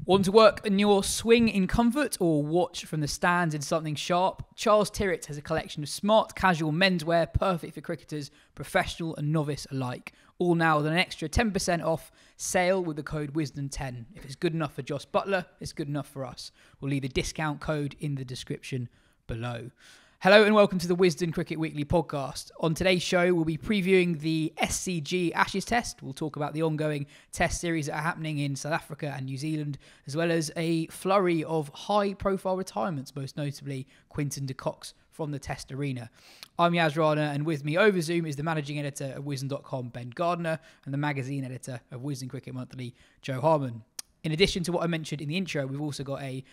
Want to work on your swing in comfort or watch from the stands in something sharp? Charles Tyrwhitt has a collection of smart, casual menswear perfect for cricketers, professional and novice alike. All now with an extra 10% off sale with the code Wisden10. If it's good enough for Josh Buttler, it's good enough for us. We'll leave a discount code in the description below. Hello and welcome to the Wisden Cricket Weekly Podcast. On today's show, we'll be previewing the SCG Ashes Test. We'll talk about the ongoing test series that are happening in South Africa and New Zealand, as well as a flurry of high-profile retirements, most notably Quinton de Kock's from the test arena. I'm Yas Rana, and with me over Zoom is the managing editor of Wisden.com, Ben Gardner, and the magazine editor of Wisden Cricket Monthly, Jo Harman. In addition to what I mentioned in the intro, we've also got a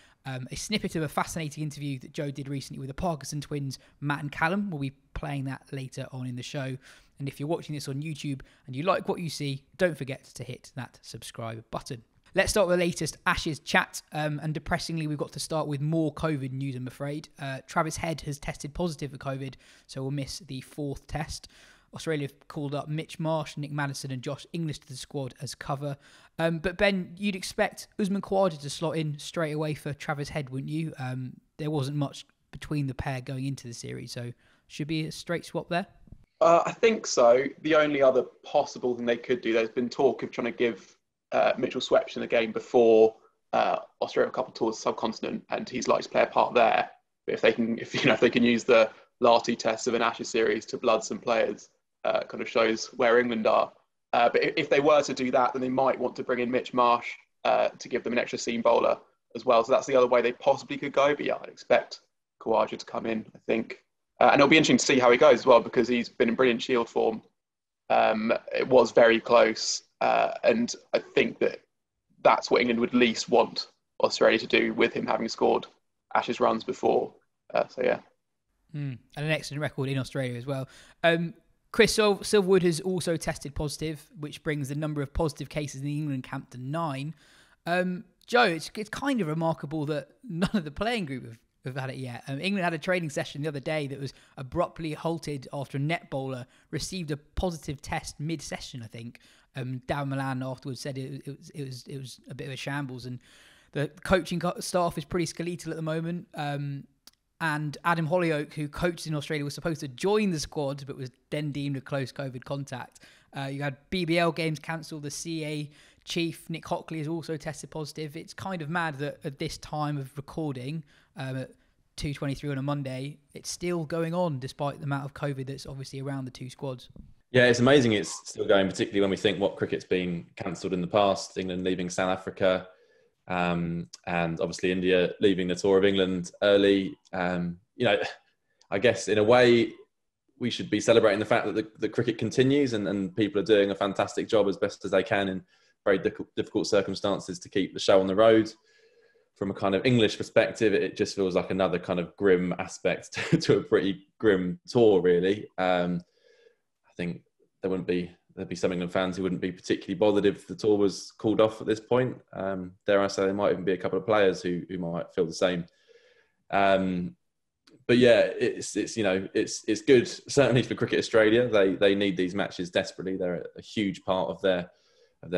snippet of a fascinating interview that Jo did recently with the Parkinson twins, Matt and Callum. We'll be playing that later on in the show. And if you're watching this on YouTube and you like what you see, don't forget to hit that subscribe button. Let's start with the latest Ashes chat. And depressingly, we've got to start with more COVID news, I'm afraid. Travis Head has tested positive for COVID, so we'll miss the fourth test. Australia have called up Mitch Marsh, Nick Maddison and Josh Inglis to the squad as cover. But Ben, you'd expect Usman Khawaja to slot in straight away for Travis Head, wouldn't you? There wasn't much between the pair going into the series, so should be a straight swap there? I think so. The only other possible thing they could do, there's been talk of trying to give Mitchell Swepson a game before Australia Cup tours the subcontinent, and he's likely to play a part there. But if they can use the last two tests of an Ashes series to blood some players, kind of shows where England are. But if they were to do that, then they might want to bring in Mitch Marsh to give them an extra seam bowler as well. So that's the other way they possibly could go. But yeah, I'd expect Khawaja to come in, I think. And it'll be interesting to see how he goes as well, because he's been in brilliant Shield form. It was very close. And I think that's what England would least want Australia to do with him having scored Ashes runs before. So yeah. And an excellent record in Australia as well. Chris Silverwood has also tested positive, which brings the number of positive cases in the England camp to 9. Jo, it's kind of remarkable that none of the playing group have had it yet. England had a training session the other day that was abruptly halted after a net bowler received a positive test mid-session, I think. Darren Milan afterwards said it was a bit of a shambles, and the coaching staff is pretty skeletal at the moment. And Adam Hollioake, who coached in Australia, was supposed to join the squad, but was then deemed a close COVID contact. You had BBL games cancelled. The CA chief, Nick Hockley, has also tested positive. It's kind of mad that at this time of recording, at 2:23 on a Monday, it's still going on, despite the amount of COVID that's obviously around the two squads. Yeah, it's amazing it's still going, particularly when we think what cricket's been cancelled in the past, England leaving South Africa, and obviously India leaving the Tour of England early. I guess in a way we should be celebrating the fact that the cricket continues and people are doing a fantastic job as best as they can in very difficult circumstances to keep the show on the road. From a kind of English perspective, it just feels like another kind of grim aspect to a pretty grim tour, really. I think there'd be some England fans who wouldn't be particularly bothered if the tour was called off at this point. Dare I say, there might even be a couple of players who might feel the same. But yeah, it's good, certainly for Cricket Australia. They need these matches desperately. They're a huge part of their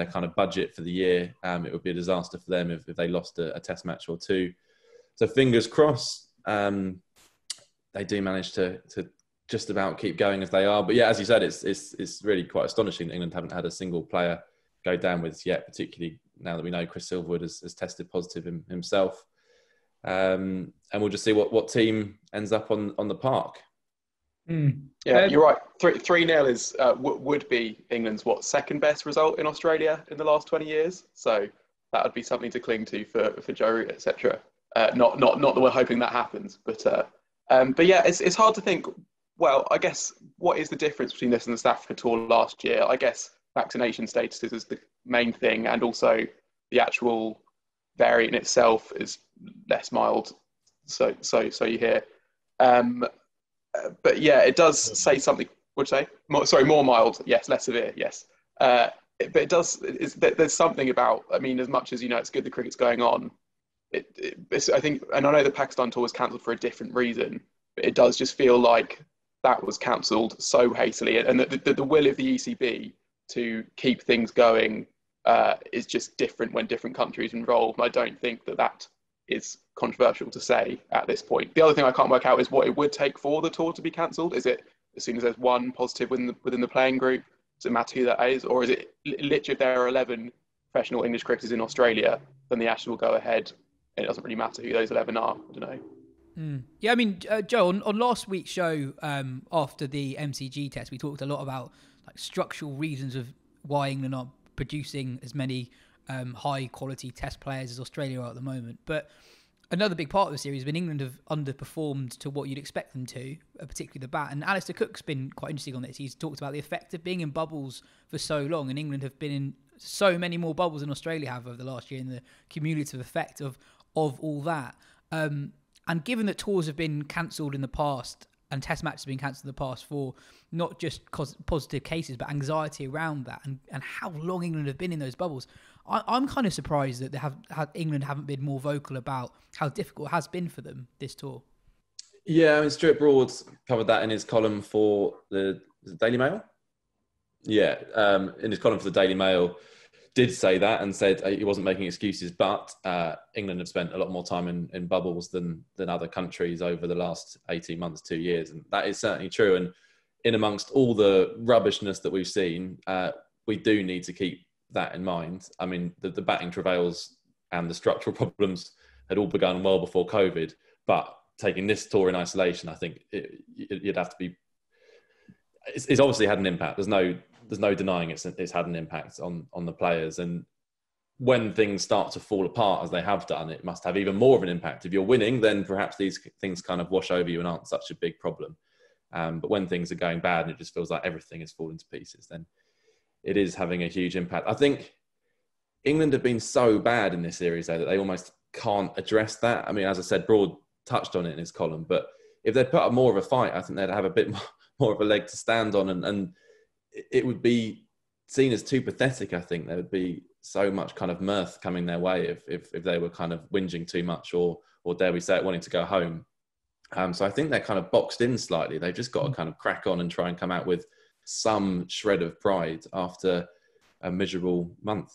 kind of budget for the year. It would be a disaster for them if they lost a test match or two. So fingers crossed, they do manage to just about keep going as they are. But yeah, as you said, it's really quite astonishing that England haven't had a single player go down with yet, particularly now that we know Chris Silverwood has tested positive himself. And we'll just see what team ends up on the park. Yeah, you're right. 3-0 is would be England's second best result in Australia in the last 20 years. So that would be something to cling to for Jo Root, etc. Not that we're hoping that happens, but yeah, it's hard to think. Well, I guess what is the difference between this and the South Africa tour last year? I guess vaccination status is the main thing, and also the actual variant itself is less mild. So you hear. But yeah, it does say something. Would you say? More mild. Yes, less severe. Yes. But it does. There's something about. I mean, as much as it's good the cricket's going on. It's, I think, and I know the Pakistan tour was cancelled for a different reason, but it does just feel like that was cancelled so hastily, and the will of the ECB to keep things going is just different when different countries are involved. And I don't think that is controversial to say at this point. The other thing I can't work out is what it would take for the tour to be cancelled. Is it as soon as there's one positive within the playing group? Does it matter who that is? Or is it literally if there are 11 professional English cricketers in Australia, then the Ashes will go ahead and it doesn't really matter who those 11 are? I don't know. Yeah, I mean, Joe, on last week's show, after the MCG test, we talked a lot about like structural reasons of why England aren't producing as many high quality test players as Australia are at the moment. But another big part of the series has been England have underperformed to what you'd expect them to, particularly the bat. And Alistair Cook's been quite interesting on this. He's talked about the effect of being in bubbles for so long, and England have been in so many more bubbles than Australia have over the last year, and the cumulative effect of all that. And given that tours have been cancelled in the past and test matches have been cancelled in the past for not just positive cases, but anxiety around that and how long England have been in those bubbles, I'm kind of surprised that England haven't been more vocal about how difficult it has been for them this tour. Yeah, I mean, Stuart Broad covered that in his column for the Daily Mail. Yeah, in his column for the Daily Mail, did say that and said he wasn't making excuses, but England have spent a lot more time in bubbles than other countries over the last 18 months, 2 years. And that is certainly true. And in amongst all the rubbishness that we've seen, we do need to keep that in mind. I mean, the batting travails and the structural problems had all begun well before COVID, but taking this tour in isolation, I think you'd have to be... It's obviously had an impact. There's no denying it's had an impact on the players. And when things start to fall apart, as they have done, it must have even more of an impact. If you're winning, then perhaps these things kind of wash over you and aren't such a big problem. But when things are going bad and it just feels like everything is falling to pieces, then it is having a huge impact. I think England have been so bad in this series, though, that they almost can't address that. I mean, as I said, Broad touched on it in his column, but if they'd put up more of a fight, I think they'd have a bit more of a leg to stand on, and it would be seen as too pathetic. I think there would be so much kind of mirth coming their way if they were kind of whinging too much or dare we say it, wanting to go home. So I think they're kind of boxed in slightly. They've just got to kind of crack on and try and come out with some shred of pride after a miserable month.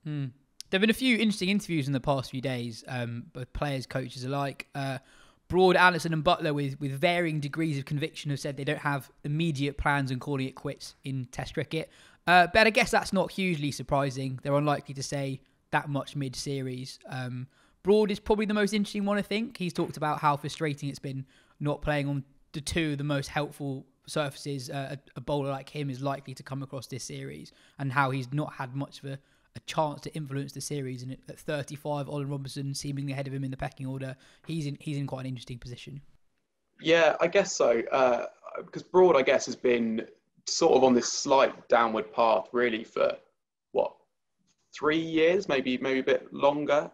There have been a few interesting interviews in the past few days, both players, coaches alike. Broad, Anderson and Buttler, with varying degrees of conviction, have said they don't have immediate plans on calling it quits in Test cricket. But I guess that's not hugely surprising. They're unlikely to say that much mid-series. Broad is probably the most interesting one, I think. He's talked about how frustrating it's been not playing on the two of the most helpful surfaces a bowler like him is likely to come across this series, and how he's not had much of a chance to influence the series. And at 35, Ollie Robinson seemingly ahead of him in the pecking order, he's in quite an interesting position. Yeah, I guess so. Because Broad, I guess, has been sort of on this slight downward path really for 3 years, maybe a bit longer,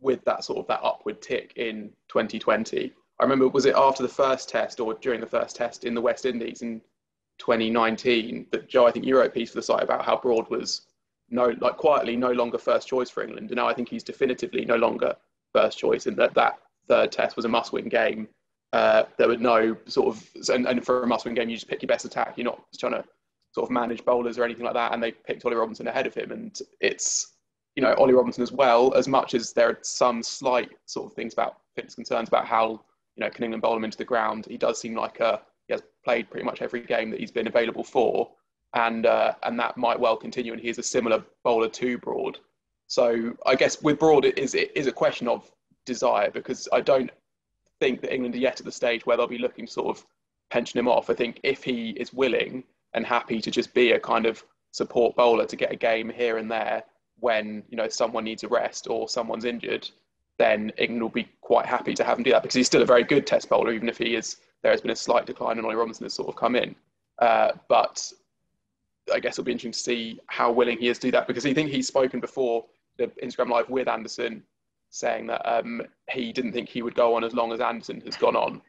with that sort of that upward tick in 2020. I remember, was it after the first test or during the first test in the West Indies in 2019 that, Joe, I think you wrote a piece for the site about how Broad was quietly no longer first choice for England, and now I think he's definitively no longer first choice, and that third test was a must-win game. There were no sort of, and for a must-win game, you just pick your best attack. You're not trying to sort of manage bowlers or anything like that. And they picked Ollie Robinson ahead of him, and it's, Ollie Robinson as well. As much as there are some slight sort of things about fitness concerns about how can England bowl him into the ground, he does seem like he has played pretty much every game that he's been available for. And that might well continue, and he is a similar bowler to Broad. So I guess with Broad, it is a question of desire, because I don't think that England are yet at the stage where they'll be looking to sort of pension him off. I think if he is willing and happy to just be a kind of support bowler to get a game here and there when someone needs a rest or someone's injured, then England will be quite happy to have him do that, because he's still a very good test bowler, even if there has been a slight decline and Ollie Robinson has sort of come in. But I guess it'll be interesting to see how willing he is to do that, because I think he's spoken before the Instagram Live with Anderson, saying that he didn't think he would go on as long as Anderson has gone on.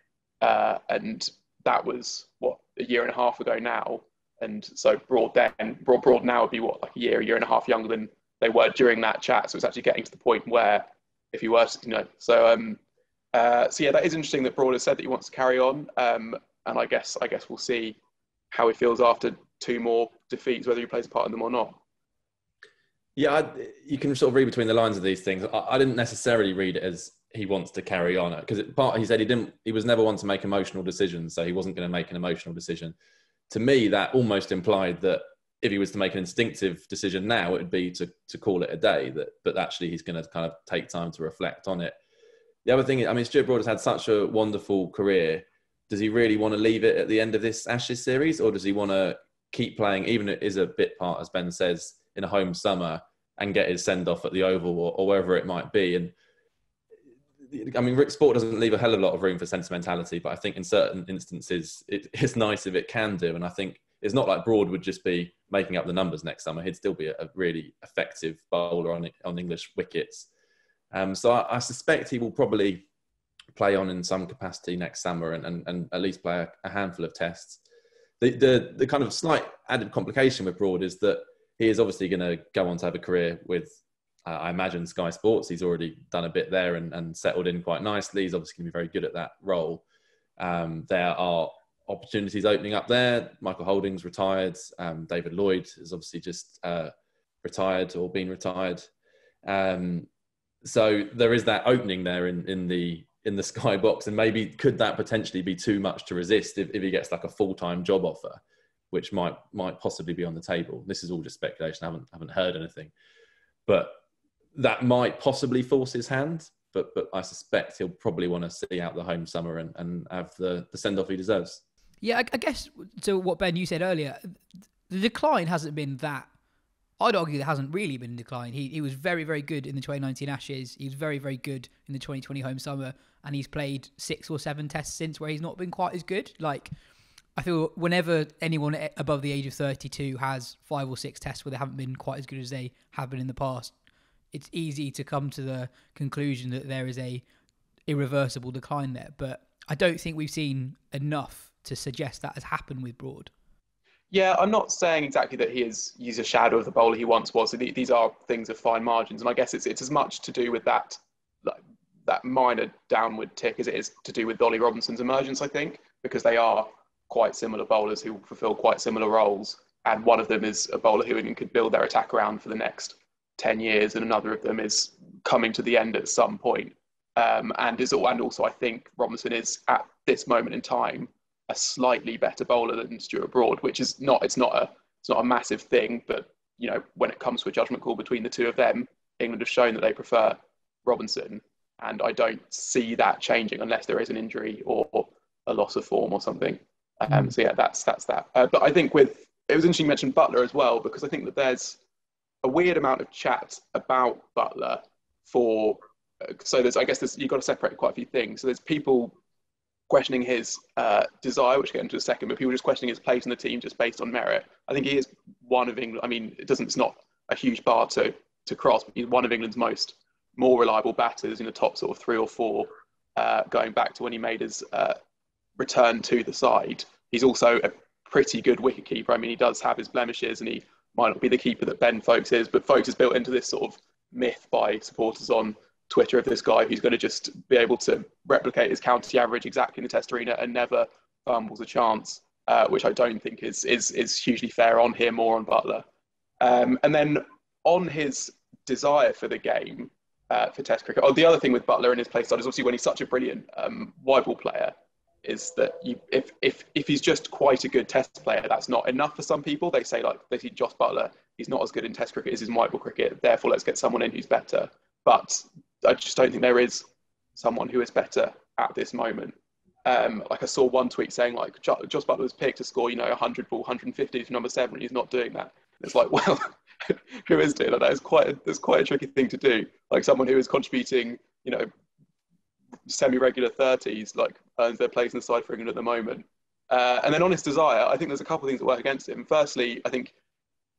And that was, a year and a half ago now. And so Broad now would be a year and a half younger than they were during that chat. So it's actually getting to the point where if he were, so yeah, that is interesting that Broad has said that he wants to carry on. And I guess we'll see how he feels after two more defeats, whether he plays a part in them or not. Yeah, you can sort of read between the lines of these things. I didn't necessarily read it as he wants to carry on, because he said he was never one to make emotional decisions, so he wasn't going to make an emotional decision. To me, that almost implied that if he was to make an instinctive decision now, it would be to call it a day. But actually, he's going to kind of take time to reflect on it. The other thing, I mean, Stuart Broad has had such a wonderful career. Does he really want to leave it at the end of this Ashes series, or does he want to keep playing, even if it is a bit part, as Ben says, in a home summer, and get his send-off at the Oval or wherever it might be? And I mean, sport doesn't leave a hell of a lot of room for sentimentality, but I think in certain instances, it's nice if it can do. And I think it's not like Broad would just be making up the numbers next summer. He'd still be a really effective bowler on English wickets. So I suspect he will probably play on in some capacity next summer and at least play a handful of tests. The kind of slight added complication with Broad is that he is obviously going to go on to have a career with, I imagine, Sky Sports. He's already done a bit there and settled in quite nicely. He's obviously going to be very good at that role. There are opportunities opening up there. Michael Holding's retired. David Lloyd has obviously just retired or been retired. So there is that opening there in the Sky box, and maybe could that potentially be too much to resist if he gets like a full-time job offer, which might possibly be on the table. This is all just speculation. I haven't heard anything, but that might possibly force his hand. But I suspect he'll probably want to see out the home summer and have the send-off he deserves. Yeah, I guess to what Ben you said earlier, the decline hasn't been that. I'd argue there hasn't really been a decline. He was very, very good in the 2019 Ashes. He was very, very good in the 2020 home summer, and he's played 6 or 7 tests since where he's not been quite as good. Like, I feel whenever anyone above the age of 32 has 5 or 6 tests where they haven't been quite as good as they have been in the past, it's easy to come to the conclusion that there is a irreversible decline there. But I don't think we've seen enough to suggest that has happened with Broad. Yeah, I'm not saying exactly that he's a shadow of the bowler he once was. So these are things of fine margins, and I guess it's as much to do with that minor downward tick as it is to do with Ollie Robinson's emergence, I think, because they are quite similar bowlers who fulfil quite similar roles, and one of them is a bowler who could build their attack around for the next 10 years, and another of them is coming to the end at some point. And also I think Robinson is at this moment in time a slightly better bowler than Stuart Broad, which is it's not a massive thing, but when it comes to a judgment call between the two of them, England have shown that they prefer Robinson, and I don't see that changing unless there is an injury or a loss of form or something. So yeah, that's that. But I think it was interesting you mentioned BUTTLER as well, because I think that there's a weird amount of chat about BUTTLER you've got to separate quite a few things. So there's people questioning his desire, which we'll get into in a second, but people just questioning his place in the team just based on merit. I think he is one of England. I mean, it's not a huge bar to cross, but he's one of England's more reliable batters in the top sort of 3 or 4, going back to when he made his return to the side. He's also a pretty good wicketkeeper. I mean, he does have his blemishes, and he might not be the keeper that Ben Folkes is, but Folkes is built into this sort of myth by supporters on Twitter of this guy who's going to just be able to replicate his county average exactly in the Test arena and never fumbles a chance, which I don't think is hugely fair on him or on BUTTLER. And then on his desire for the game, for Test cricket, the other thing with BUTTLER in his play style is obviously when he's such a brilliant wide ball player, is that if he's just quite a good Test player, that's not enough for some people. They say Jos Buttler, he's not as good in Test cricket as in white ball cricket, therefore let's get someone in who's better. But I just don't think there is someone who is better at this moment. I saw one tweet saying Jos Buttler was picked to score 100 ball, 150 for number 7, and he's not doing that. And it's like, well, who is doing that? That's quite a tricky thing to do. Like someone who is contributing semi-regular 30s earns their place in the side for England at the moment. And then on his desire, I think there's a couple of things that work against him. Firstly, I think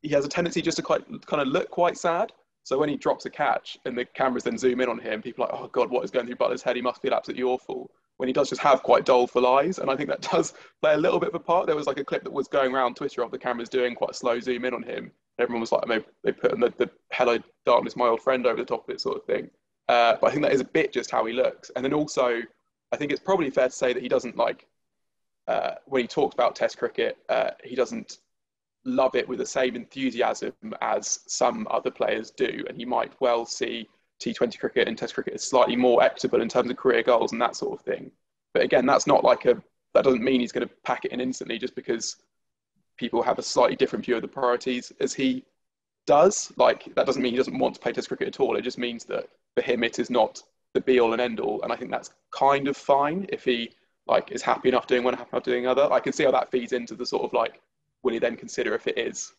he has a tendency just to kind of look quite sad. So when he drops a catch and the cameras then zoom in on him, people are like, oh God, what is going through Butler's head? He must feel absolutely awful. When he does just have quite doleful eyes. And I think that does play a little bit of a part. There was a clip that was going around Twitter of the cameras doing quite a slow zoom in on him. Everyone was like, they put the hello darkness, my old friend over the top of it sort of thing. But I think that is a bit just how he looks. And then also, I think it's probably fair to say that he doesn't when he talks about Test cricket, he doesn't love it with the same enthusiasm as some other players do, and he might well see T20 cricket and Test cricket as slightly more equitable in terms of career goals and that sort of thing. But again, that doesn't mean he's going to pack it in instantly just because people have a slightly different view of the priorities as he does. Like, that doesn't mean he doesn't want to play Test cricket at all. It just means that for him, it is not the be all and end all. And I think that's kind of fine if he is happy enough doing one, happy enough doing other. I can see how that feeds into the sort of will he then consider if it is,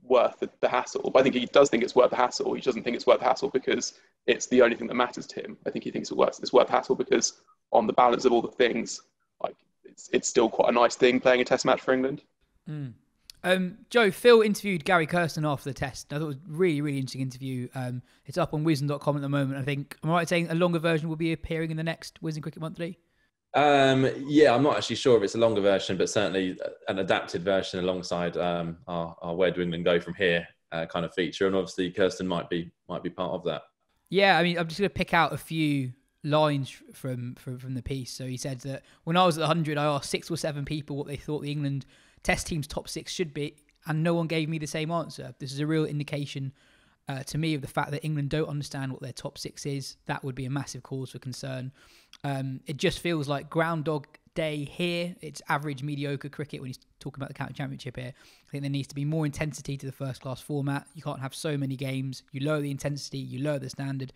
worth the hassle? But I think he does think it's worth the hassle. He doesn't think it's worth the hassle because it's the only thing that matters to him. I think he thinks it's worth hassle because on the balance of all the things, it's still quite a nice thing playing a Test match for England. Jo, Phil interviewed Gary Kirsten after the Test. I thought it was a really, really interesting interview. It's up on Wisden.com at the moment. I think, am I right in saying a longer version will be appearing in the next Wisden Cricket Monthly? Yeah, I'm not actually sure if it's a longer version, but certainly an adapted version alongside our Where Do England Go From Here kind of feature. And obviously Kirsten might be part of that. Yeah, I mean, I'm just going to pick out a few lines from the piece. So he said that when I was at the 100, I asked 6 or 7 people what they thought the England Test team's top 6 should be, and no one gave me the same answer. This is a real indication to me of the fact that England don't understand what their top 6 is. That would be a massive cause for concern. It just feels like Groundhog Day here. It's average, mediocre cricket when he's talking about the county championship here. I think there needs to be more intensity to the first class format. You can't have so many games. You lower the intensity, you lower the standard.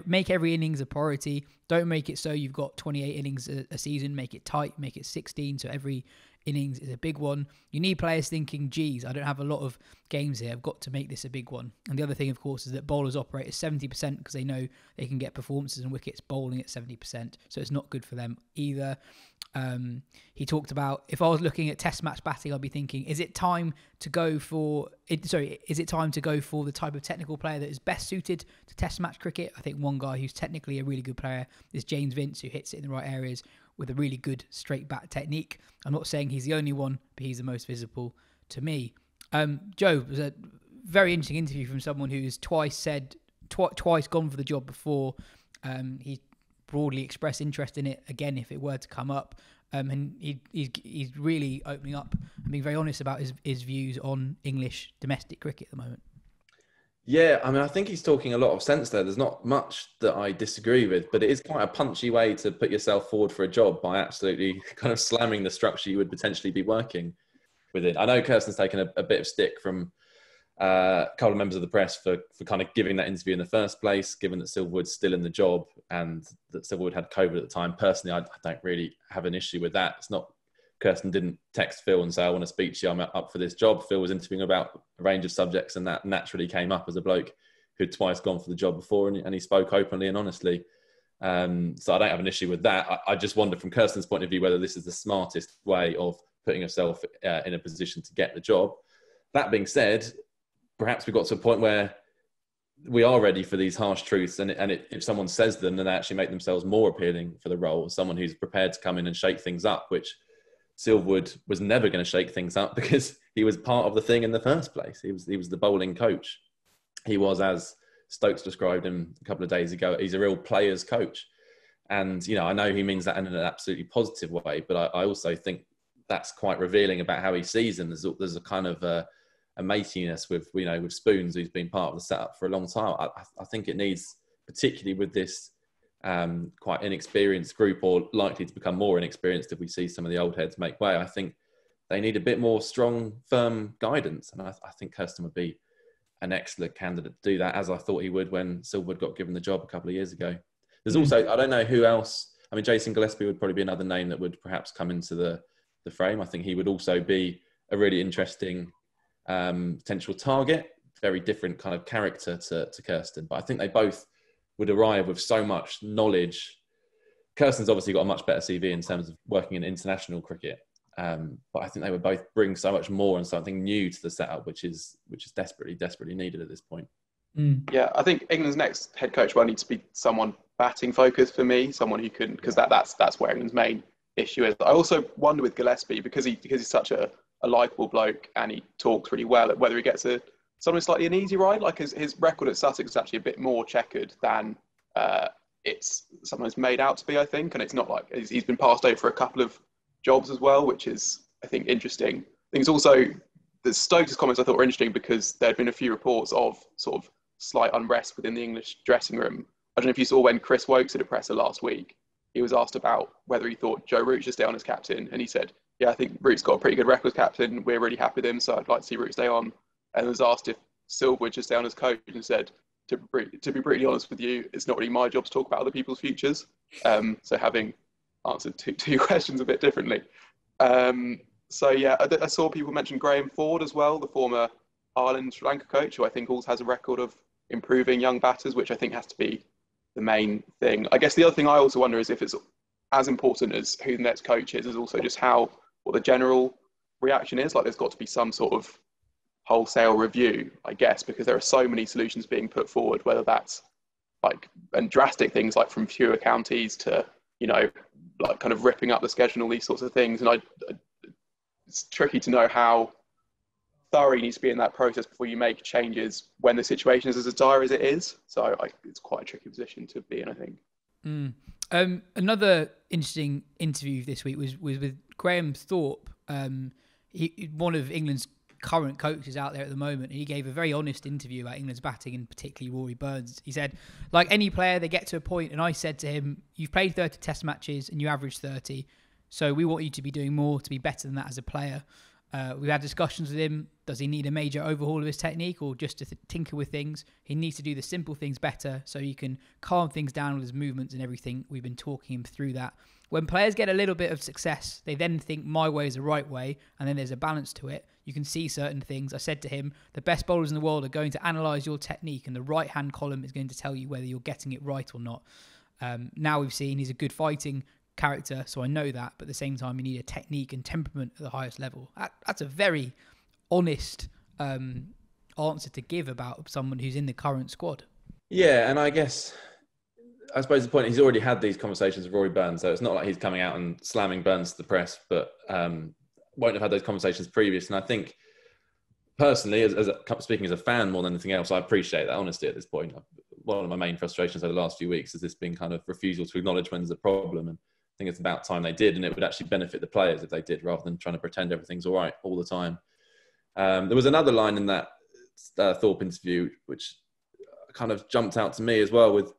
Make every innings a priority. Don't make it so you've got 28 innings a season. Make it tight, make it 16, so every innings is a big one. You need players thinking, geez, I don't have a lot of games here. I've got to make this a big one. And the other thing, of course, is that bowlers operate at 70% because they know they can get performances and wickets bowling at 70%. So it's not good for them either. He talked about, if I was looking at Test match batting, I'd be thinking, is it time to go for the type of technical player that is best suited to Test match cricket? I think one guy who's technically a really good player is James Vince, who hits it in the right areas with a really good straight bat technique. I'm not saying he's the only one, but he's the most visible to me. Jo, it was a very interesting interview from someone who's twice gone for the job before. He broadly expressed interest in it again if it were to come up. And he's really opening up and being very honest about his views on English domestic cricket at the moment. Yeah, I mean, I think he's talking a lot of sense there. There's not much that I disagree with, but it is quite a punchy way to put yourself forward for a job by absolutely kind of slamming the structure you would potentially be working within. I know Kirsten's taken a bit of stick from a couple of members of the press for kind of giving that interview in the first place, given that Silverwood's still in the job and that Silverwood had COVID at the time. Personally, I don't really have an issue with that. It's not, Kirsten didn't text Phil and say, I want to speak to you, I'm up for this job. Phil was interviewing about a range of subjects and that naturally came up as a bloke who'd twice gone for the job before and he spoke openly and honestly. So I don't have an issue with that. I just wonder from Kirsten's point of view whether this is the smartest way of putting yourself in a position to get the job. That being said, perhaps we got to a point where we are ready for these harsh truths and if someone says them, then they actually make themselves more appealing for the role. Someone who's prepared to come in and shake things up, which Silverwood was never going to shake things up because he was part of the thing in the first place. He was the bowling coach. He was, as Stokes described him a couple of days ago, he's a real player's coach. And, I know he means that in an absolutely positive way, but I also think that's quite revealing about how he sees him. There's a kind of a matiness with Spoons, who's been part of the setup for a long time. I think it needs, particularly with this quite inexperienced group, or likely to become more inexperienced if we see some of the old heads make way, I think they need a bit more strong, firm guidance. And I think Kirsten would be an excellent candidate to do that, as I thought he would when Silverwood got given the job a couple of years ago. There's also, I don't know who else, I mean, Jason Gillespie would probably be another name that would perhaps come into the frame. I think he would also be a really interesting potential target, very different kind of character to Kirsten. But I think they both would arrive with so much knowledge. Kirsten's obviously got a much better CV in terms of working in international cricket. But I think they would both bring so much more and something new to the setup, which is desperately, desperately needed at this point. Yeah, I think England's next head coach will need to be someone batting focused for me, someone who can, because that's where England's main issue is. I also wonder with Gillespie, because he's such a likeable bloke and he talks really well, whether he gets something slightly an easy ride. Like his record at Sussex is actually a bit more checkered than it's sometimes made out to be, I think. And it's not like he's been passed over for a couple of jobs as well, which is, I think, interesting. I think it's also the Stokes' comments I thought were interesting because there had been a few reports of sort of slight unrest within the English dressing room. I don't know if you saw when Chris Wokes at a presser last week, he was asked about whether he thought Joe Root should stay on as captain, and he said, yeah, I think Root's got a pretty good record as captain. We're really happy with him, so I'd like to see Root stay on. And was asked if Silverwood should stay on as coach, and said, to be brutally honest with you, it's not really my job to talk about other people's futures. So having answered two questions a bit differently. So yeah, I saw people mention Graham Ford as well, the former Ireland Sri Lanka coach, who I think also has a record of improving young batters, which I think has to be the main thing. I guess the other thing I also wonder is if it's as important as who the next coach is also just what the general reaction is. Like there's got to be some sort of wholesale review, I guess, because there are so many solutions being put forward, whether that's and drastic things like from fewer counties to, like kind of ripping up the schedule and all these sorts of things. And it's tricky to know how thorough you need to be in that process before you make changes when the situation is as dire as it is. So it's quite a tricky position to be in, I think. Another interesting interview this week was with Graham Thorpe, one of England's current coaches out there at the moment, and he gave a very honest interview about England's batting and particularly Rory Burns. He said, like any player, they get to a point, and I said to him, you've played 30 test matches and you average 30, so we want you to be doing more to be better than that as a player. We've had discussions with him. Does he need a major overhaul of his technique or just to tinker with things? He needs to do the simple things better so he can calm things down with his movements and everything. We've been talking him through that. When players get a little bit of success, they then think my way is the right way, and then there's a balance to it. You can see certain things. I said to him, the best bowlers in the world are going to analyse your technique, and the right-hand column is going to tell you whether you're getting it right or not. Now we've seen he's a good fighting character, so I know that, but at the same time, you need a technique and temperament at the highest level. That's a very honest answer to give about someone who's in the current squad. Yeah, and I suppose the point, he's already had these conversations with Rory Burns, so it's not like he's coming out and slamming Burns to the press, but won't have had those conversations previous. And I think, personally, speaking as a fan more than anything else, I appreciate that honesty at this point. One of my main frustrations over the last few weeks has this been kind of refusal to acknowledge when there's a problem, and I think it's about time they did, and it would actually benefit the players if they did, rather than trying to pretend everything's all right all the time. There was another line in that Thorpe interview which kind of jumped out to me as well, with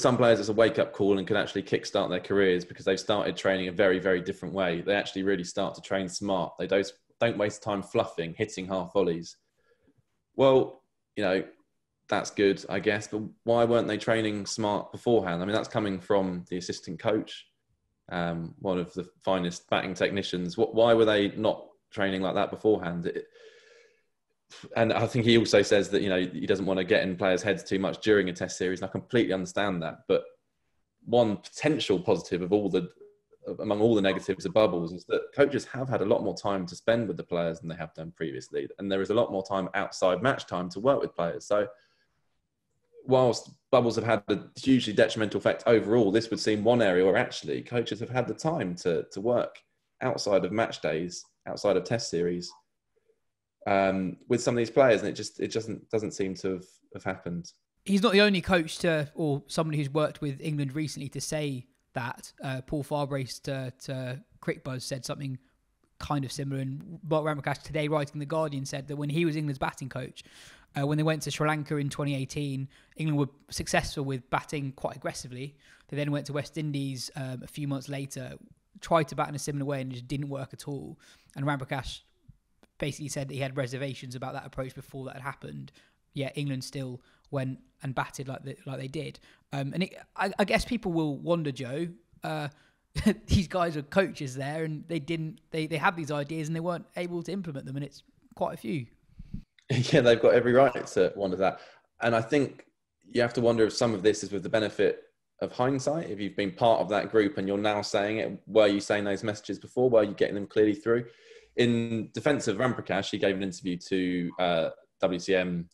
some players it's a wake-up call and can actually kickstart their careers because they've started training a very, very different way. They actually really start to train smart. They don't waste time fluffing, hitting half volleys. Well, that's good, I guess, but why weren't they training smart beforehand? I mean, that's coming from the assistant coach, one of the finest batting technicians. Why were they not training like that beforehand? And I think he also says that, he doesn't want to get in players' heads too much during a test series, and I completely understand that. But one potential positive among all the negatives of bubbles is that coaches have had a lot more time to spend with the players than they have done previously. And there is a lot more time outside match time to work with players. So whilst bubbles have had a hugely detrimental effect overall, this would seem one area where actually coaches have had the time to work outside of match days, outside of test series, with some of these players, and it doesn't seem to have happened. He's not the only coach or somebody who's worked with England recently to say that. Paul Farbrace to CricBuzz said something kind of similar, and Mark Ramprakash today, writing in The Guardian, said that when he was England's batting coach, when they went to Sri Lanka in 2018, England were successful with batting quite aggressively. They then went to West Indies a few months later, tried to bat in a similar way, and it just didn't work at all. And Ramprakash basically said that he had reservations about that approach before that had happened. Yet England still went and batted like they did. I guess people will wonder, Joe, these guys are coaches there, and they have these ideas and they weren't able to implement them, and it's quite a few. Yeah, they've got every right to wonder that. And I think you have to wonder if some of this is with the benefit of hindsight. If you've been part of that group and you're now saying it, were you saying those messages before? Were you getting them clearly through? In defense of Ramprakash, he gave an interview to WCM,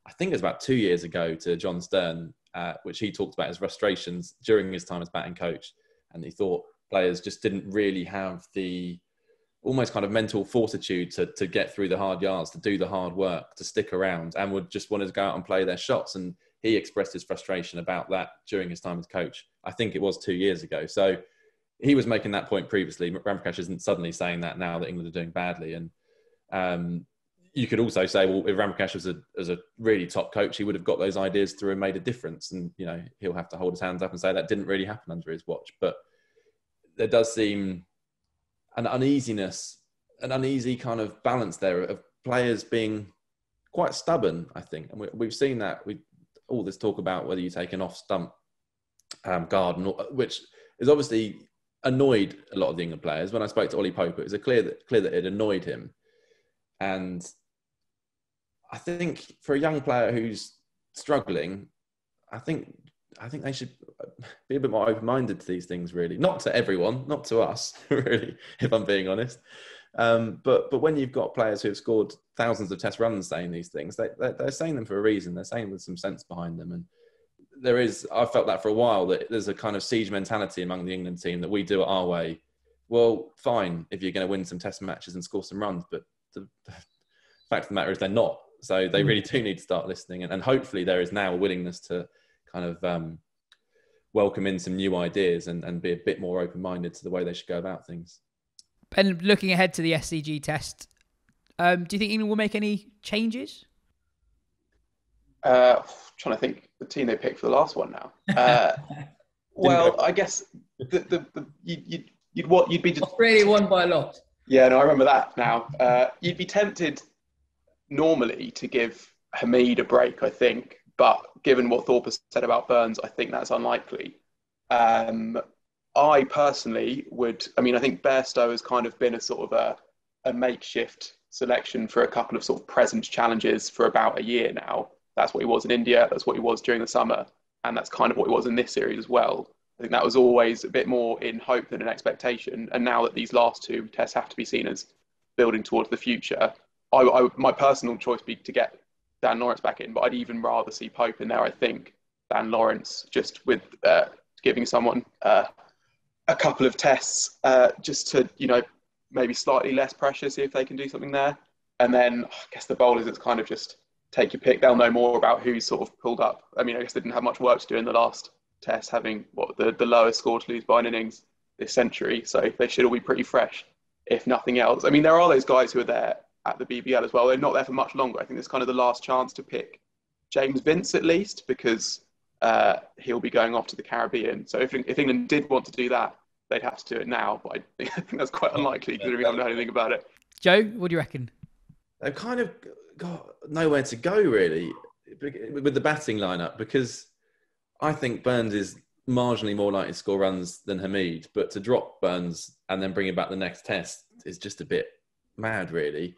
I think it was about 2 years ago, to John Stern, which he talked about his frustrations during his time as batting coach. And he thought players just didn't really have the almost kind of mental fortitude to get through the hard yards, to do the hard work, to stick around, and would just want to go out and play their shots. And he expressed his frustration about that during his time as coach. I think it was 2 years ago. So he was making that point previously. Ramprakash isn't suddenly saying that now that England are doing badly. And you could also say, well, if Ramprakash was a really top coach, he would have got those ideas through and made a difference. And, you know, he'll have to hold his hands up and say that didn't really happen under his watch. But there does seem an uneasiness, an uneasy kind of balance there of players being quite stubborn, I think. And we've seen that with all this talk about whether you take an off-stump guard, which is obviously annoyed a lot of the England players. When I spoke to Ollie Pope, it was clear that it annoyed him. And I think for a young player who's struggling, I think they should be a bit more open-minded to these things, really. Not to everyone, not to us, really, if I'm being honest. But when you've got players who have scored thousands of test runs saying these things, they're saying them for a reason. They're saying with some sense behind them. And I've felt that for a while, that there's a kind of siege mentality among the England team that we do it our way. Well, fine, if you're going to win some test matches and score some runs, but the fact of the matter is they're not. So they really do need to start listening. And hopefully there is now a willingness to kind of welcome in some new ideas and be a bit more open-minded to the way they should go about things. And looking ahead to the SCG test, do you think England will make any changes? Trying to think the team they picked for the last one now. Well, I guess you'd be just Australia won by a lot. Yeah, no, I remember that now. You'd be tempted normally to give Hamid a break, I think, but given what Thorpe has said about Burns, I think that's unlikely. I personally would, I think Bairstow has kind of been a sort of a makeshift selection for a couple of sort of presence challenges for about a year now. That's what he was in India, that's what he was during the summer, and that's kind of what he was in this series as well. I think that was always a bit more in hope than an expectation. And now that these last two tests have to be seen as building towards the future, my personal choice would be to get Dan Lawrence back in, but I'd even rather see Pope in there, I think, than Lawrence, just with giving someone a couple of tests just to, maybe slightly less pressure, see if they can do something there. And then I guess the bowlers, it's kind of just take your pick. They'll know more about who's sort of pulled up. I guess they didn't have much work to do in the last test, having the lowest score to lose by an innings this century. So they should all be pretty fresh, if nothing else. There are those guys who are there at the BBL as well. They're not there for much longer. I think it's kind of the last chance to pick James Vince at least, because he'll be going off to the Caribbean. So if England did want to do that, they'd have to do it now. But I think that's quite unlikely because we haven't heard anything about it. Joe, what do you reckon? They've kind of got nowhere to go, really, with the batting lineup, because I think Burns is marginally more likely to score runs than Hamid, but to drop Burns and then bring him back the next test is just a bit mad, really.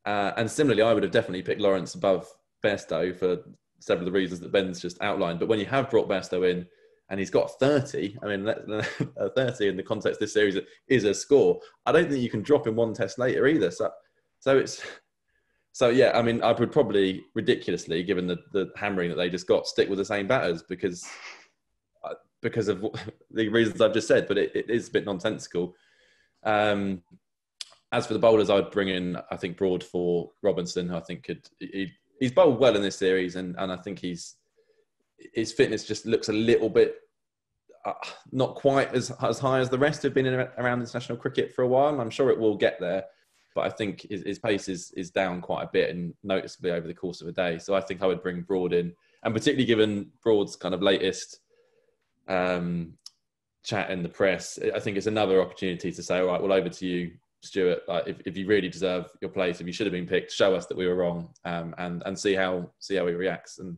And similarly, I would have definitely picked Lawrence above Bairstow for several of the reasons that Ben's just outlined. But when you have brought Bairstow in and he's got 30, 30 in the context of this series is a score. I don't think you can drop him one test later either. So yeah, I would probably, ridiculously, given the hammering that they just got, stick with the same batters because of the reasons I've just said, but it is a bit nonsensical. As for the bowlers, I'd bring in, I think, Broad for Robinson, who I think he's bowled well in this series, and I think his fitness just looks a little bit not quite as high as the rest who've been around international cricket for a while. I'm sure it will get there, but I think his pace is down quite a bit and noticeably over the course of a day. So I think I would bring Broad in, and particularly given Broad's kind of latest chat in the press, I think it's another opportunity to say, all right, well, over to you, Stuart. If you really deserve your place, if you should have been picked, show us that we were wrong, and see how he reacts. And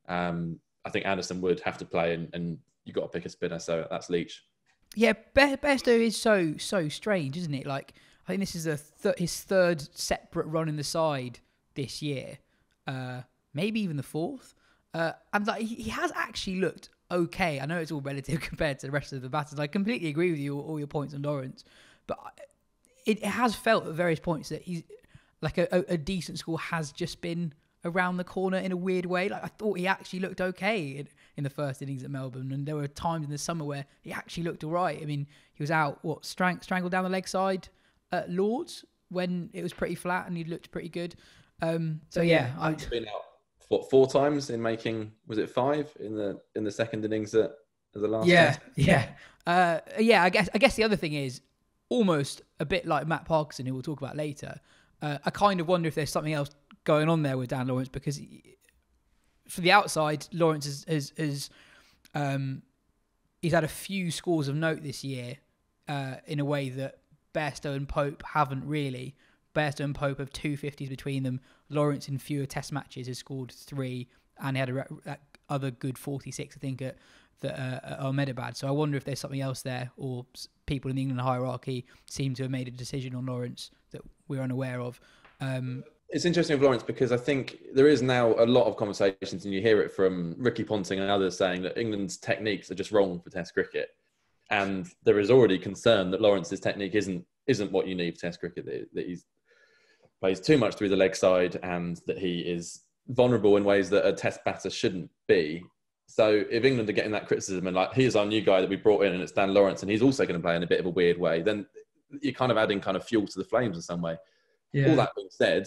I think Anderson would have to play, and you've got to pick a spinner, so that's Leach. Yeah, Bairstow is so strange, isn't it? I think this is his third separate run in the side this year, maybe even the fourth. And he has actually looked okay. I know it's all relative compared to the rest of the batters. I completely agree with you, all your points on Lawrence, but it has felt at various points that he's a decent score has just been around the corner in a weird way. I thought he actually looked okay in the first innings at Melbourne, and there were times in the summer where he actually looked all right. He was out strangled down the leg side at Lords when it was pretty flat, and he looked pretty good. So yeah, I've been out 4 times in making, was it 5 in the second innings at as a last Yeah, test. yeah. I guess the other thing is almost a bit like Matt Parkinson, who we'll talk about later. I kind of wonder if there's something else going on there with Dan Lawrence, because for the outside, Lawrence has he's had a few scores of note this year in a way that Bairstow and Pope haven't really. Bairstow and Pope have 250s between them. Lawrence in fewer test matches has scored 3, and he had a other good 46, I think, at Ahmedabad. So I wonder if there's something else there, or people in the England hierarchy seem to have made a decision on Lawrence that we're unaware of. It's interesting with Lawrence because I think there is now a lot of conversations, and you hear it from Ricky Ponting and others saying that England's techniques are just wrong for Test cricket, and there is already concern that Lawrence's technique isn't what you need for Test cricket. That he plays too much through the leg side, and that he is vulnerable in ways that a Test batter shouldn't be. So if England are getting that criticism and like, here's our new guy that we brought in and it's Dan Lawrence and he's also going to play in a bit of a weird way, then you're kind of adding kind of fuel to the flames in some way. Yeah. All that being said,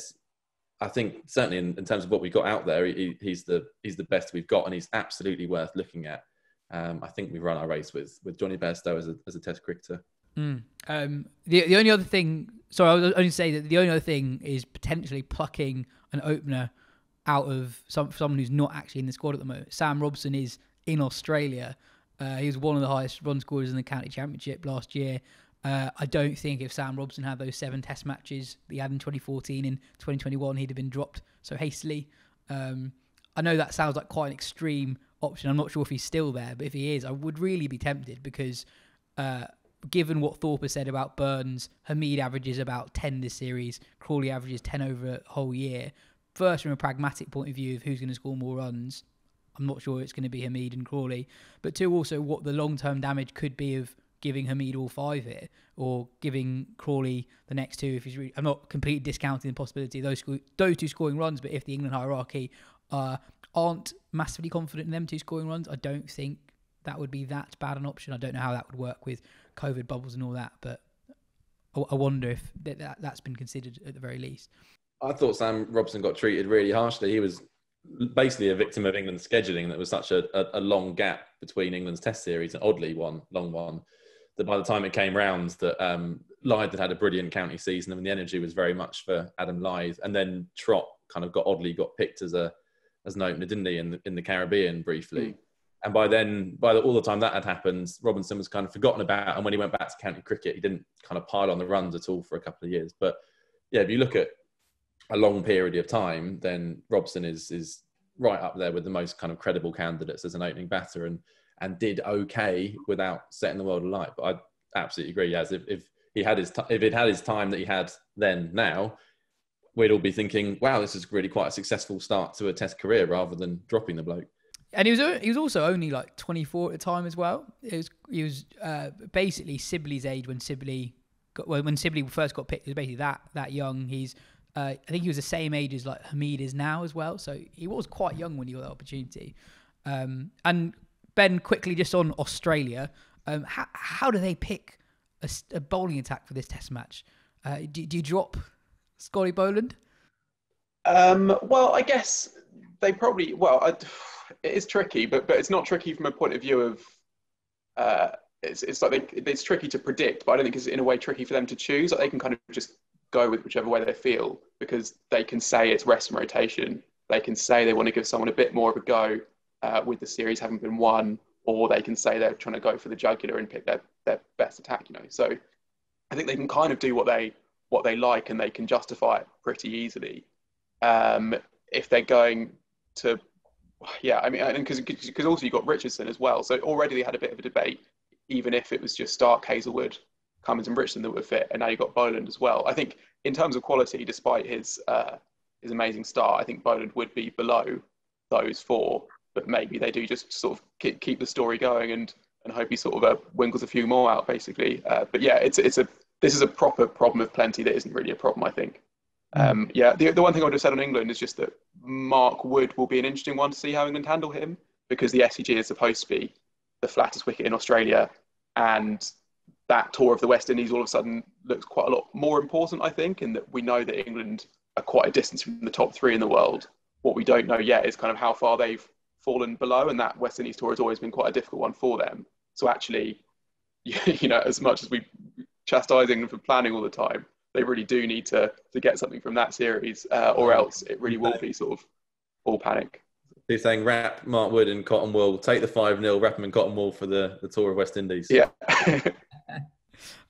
I think certainly in terms of what we got out there, he's the best we've got, and he's absolutely worth looking at. I think we've run our race with Johnny Bairstow as a Test cricketer. The only other thing, sorry, I was only say that the only other thing is potentially plucking an opener out of someone who's not actually in the squad at the moment. Sam Robson is in Australia. He was one of the highest run scorers in the county championship last year. I don't think if Sam Robson had those 7 test matches that he had in 2014, in 2021, he'd have been dropped so hastily. I know that sounds like quite an extreme option. I'm not sure if he's still there, but if he is, I would really be tempted because given what Thorpe has said about Burns, Hameed averages about 10 this series, Crawley averages 10 over a whole year. First, from a pragmatic point of view of who's going to score more runs, I'm not sure it's going to be Hameed and Crawley. But 2, also what the long-term damage could be of giving Hameed all 5 here, or giving Crawley the next 2. If he's I'm not completely discounting the possibility of those 2 scoring runs, but if the England hierarchy aren't massively confident in them 2 scoring runs, I don't think that would be that bad an option. I don't know how that would work with COVID bubbles and all that, but I wonder if that's been considered at the very least. I thought Sam Robson got treated really harshly. He was basically a victim of England's scheduling. That was such a long gap between England's Test series, an oddly long one, that by the time it came round, that Lyth had a brilliant county season, and the energy was very much for Adam Lyth. And then Trott kind of got picked as an opener, didn't he, in the Caribbean briefly. And by all the time that had happened, Robinson was kind of forgotten about. And when he went back to county cricket, he didn't kind of pile on the runs at all for a couple of years. But yeah, if you look at a long period of time, then Robson is right up there with the most kind of credible candidates as an opening batter, and did okay without setting the world alight. But I absolutely agree. Yes, if it had his time that he had then now, we'd all be thinking, wow, this is really quite a successful start to a Test career, rather than dropping the bloke. And he was also only like 24 at the time as well. He was basically Sibley's age when Sibley first got picked. He was basically that young. He's I think he was the same age as like Hameed is now as well. So he was quite young when he got that opportunity. And Ben, quickly just on Australia, how do they pick a bowling attack for this Test match? Do you drop Scotty Boland? Well, I guess they probably. It is tricky, but it's not tricky from a point of view of. It's tricky to predict, but I don't think it's in a way tricky for them to choose. Like, they can kind of just go with whichever way they feel, because they can say it's rest and rotation. They can say they want to give someone a bit more of a go with the series having been won, or they can say they're trying to go for the jugular and pick their best attack. So I think they can kind of do what they like, and they can justify it pretty easily. If they're going to, because also you've got Richardson as well. So already they had a bit of a debate, even if it was just Stark, Hazelwood, Cummins and Richardson that were fit, and now you've got Boland as well. I think in terms of quality, despite his amazing start, I think Boland would be below those 4, but maybe they do just sort of keep the story going and hope he sort of winkles a few more out, basically. But yeah, this is a proper problem of plenty that isn't really a problem, I think. The one thing I would have said on England is just that Mark Wood will be an interesting one to see how England handle him, because the SCG is supposed to be the flattest wicket in Australia, and that tour of the West Indies all of a sudden looks quite a lot more important, I think, in that we know that England are quite a distance from the top 3 in the world. What we don't know yet is kind of how far they've fallen below, and that West Indies tour has always been quite a difficult one for them. So actually, as much as we chastising them for planning all the time, they really do need to get something from that series, or else it really will be sort of all panic. You're saying wrap Mark Wood in cotton wool, take the 5-0, wrap him in cotton wool for the tour of West Indies. Yeah.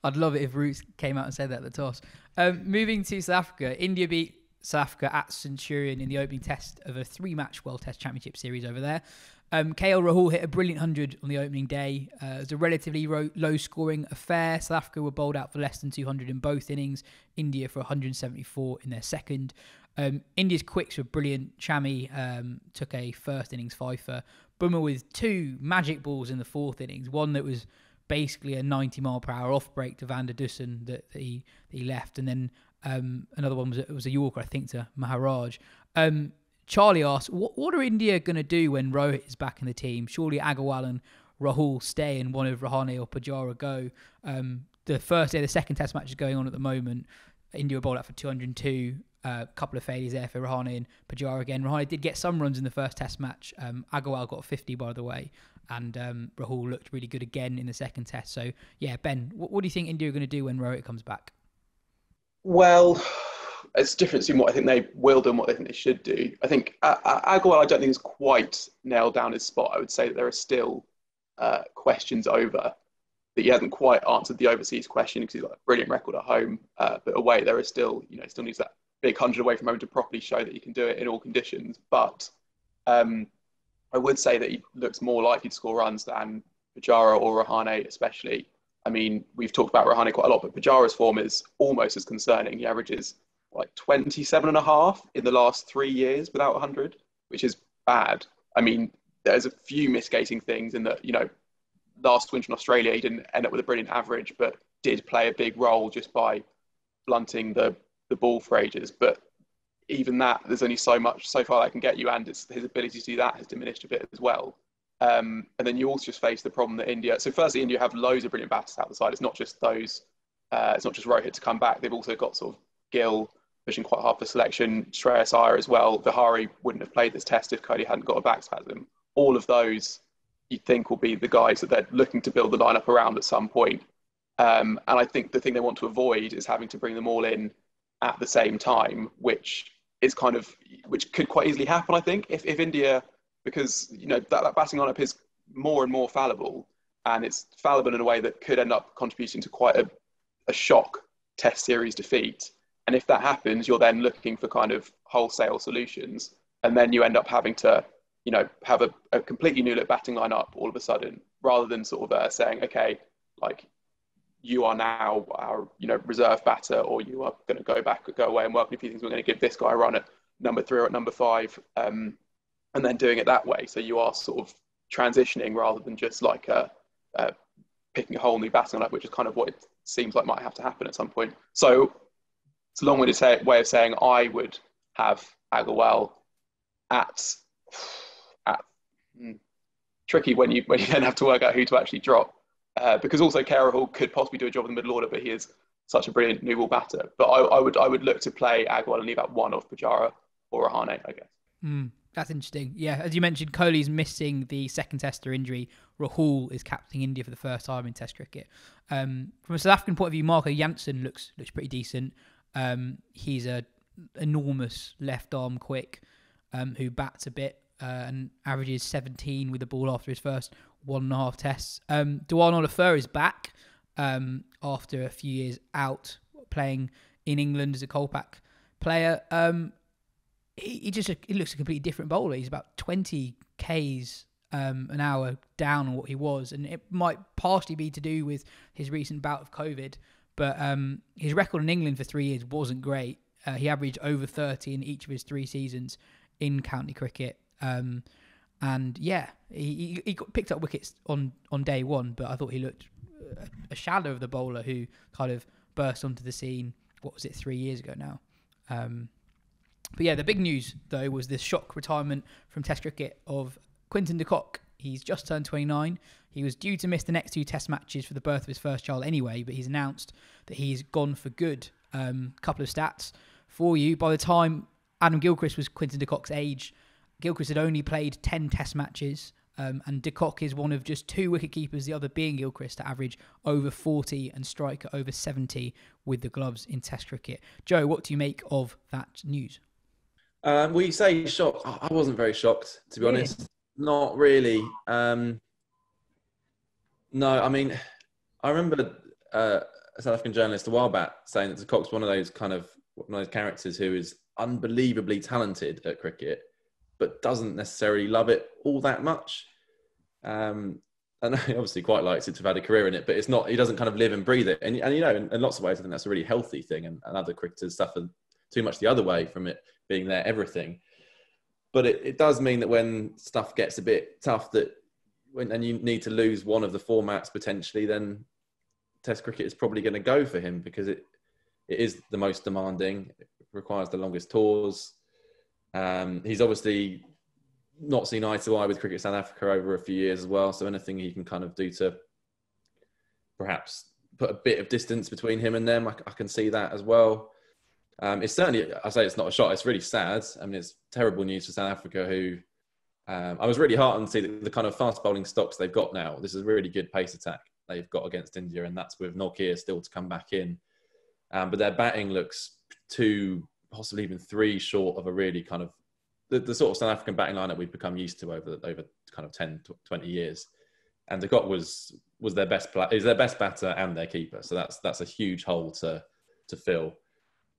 I'd love it if Roots came out and said that at the toss. Moving to South Africa, India beat South Africa at Centurion in the opening test of a 3-match World Test Championship series over there. KL Rahul hit a brilliant 100 on the opening day. It was a relatively low-scoring affair. South Africa were bowled out for less than 200 in both innings. India for 174 in their second. India's quicks were brilliant. Shami took a first innings fifer. Bummer with 2 magic balls in the fourth innings. One that was basically a 90-mile-per-hour off-break to Van der Dussen that he left. And then another one was a Yorker, I think, to Maharaj. Charlie asks, what are India going to do when Rohit is back in the team? Surely Agarwal and Rahul stay and one of Rahane or Pujara go. The first day, the second test match is going on at the moment. India were bowled out for 202. A couple of failures there for Rahane and Pujara again. Rahane did get some runs in the first test match. Agarwal got 50, by the way. And Rahul looked really good again in the second test. So, yeah, Ben, what do you think India are going to do when Rohit comes back? Well, it's different between what I think they will do and what they think they should do. I think Agarwal, I don't think is quite nailed down his spot. I would say that there are still questions over that he hasn't quite answered the overseas question because he's got a brilliant record at home. But away, there is still, still needs that big 100 away from home to properly show that he can do it in all conditions. But I would say that he looks more likely to score runs than Pujara or Rahane, especially. I mean, we've talked about Rahane quite a lot, but Pujara's form is almost as concerning. He averages like 27.5 in the last 3 years without 100, which is bad. I mean, there's a few mitigating things in that, last winter in Australia, he didn't end up with a brilliant average, but did play a big role just by blunting the ball for ages. But even that, there's only so far that can get you, and his ability to do that has diminished a bit as well. And then you also just face the problem that India. So firstly, India have loads of brilliant batters out the side. It's not just those. It's not just Rohit to come back. They've also got sort of Gill pushing quite hard for selection. Shreyas Iyer as well. Vihari wouldn't have played this test if Kohli hadn't got a back spasm. All of those you'd think will be the guys that they're looking to build the lineup around at some point. And I think the thing they want to avoid is having to bring them all in at the same time, which could quite easily happen. I think if India, because that batting lineup is more and more fallible, and it's fallible in a way that could end up contributing to quite a shock test series defeat. And if that happens, you're then looking for kind of wholesale solutions, and then you end up having to have a completely new look batting lineup all of a sudden, rather than sort of saying, okay, like, you are now our reserve batter, or you are going to go away and work on a few things. We're going to give this guy a run at number 3 or at number 5, and then doing it that way. So you are sort of transitioning rather than just like picking a whole new batting lineup, which is kind of what it seems like might have to happen at some point. So it's a long-winded way of saying I would have Agarwal at tricky when you then have to work out who to actually drop. Because also KL Rahul could possibly do a job in the middle order, but he is such a brilliant new ball batter. But I would look to play Agarwal and leave out one of Pujara or Rahane, I guess. That's interesting. Yeah, as you mentioned, Kohli's missing the second tester injury. Rahul is captaining India for the first time in Test cricket. From a South African point of view, Marco Jansen looks pretty decent. He's a enormous left arm quick who bats a bit and averages 17 with the ball after his first 1.5 tests. Dwan Olafur is back after a few years out playing in England as a Kolpak player. He looks a completely different bowler. He's about 20 Ks an hour down on what he was, and it might partially be to do with his recent bout of COVID, but his record in England for 3 years wasn't great. He averaged over 30 in each of his 3 seasons in county cricket. And yeah, he got picked up wickets on day one, but I thought he looked a shadow of the bowler who kind of burst onto the scene, 3 years ago now. But yeah, the big news, though, was this shock retirement from Test cricket of Quinton de Kock. He's just turned 29. He was due to miss the next 2 Test matches for the birth of his first child anyway, but he's announced that he's gone for good. Couple of stats for you. By the time Adam Gilchrist was Quinton de Kock's age, Gilchrist had only played 10 Test matches, and de Kock is one of just 2 wicketkeepers, the other being Gilchrist, to average over 40 and strike at over 70 with the gloves in Test cricket. Jo, what do you make of that news? We say shocked. I wasn't very shocked, to be honest. Not really. No, I mean, I remember a South African journalist a while back saying that de Kock's one of those characters who is unbelievably talented at cricket, but doesn't necessarily love it all that much. And he obviously quite likes it to have had a career in it, but it's not. He doesn't kind of live and breathe it. And you know, in lots of ways, I think that's a really healthy thing. And other cricketers suffer too much the other way from it being their everything. But it does mean that when stuff gets a bit tough, and you need to lose one of the formats potentially, then Test cricket is probably going to go for him, because it is the most demanding. It requires the longest tours. He's obviously not seen eye to eye with Cricket South Africa over a few years as well. So anything he can kind of do to perhaps put a bit of distance between him and them, I can see that as well. It's certainly, I say it's not a shot, it's really sad. I mean, it's terrible news for South Africa, who I was really heartened to see the kind of fast bowling stocks they've got now. This is a really good pace attack they've got against India, and that's with Nokia still to come back in. But their batting looks 2, possibly even 3 short of a really kind of the sort of South African batting line that we've become used to over kind of 10, 20 years. And de Kock was their best is their best batter and their keeper. So that's a huge hole to fill.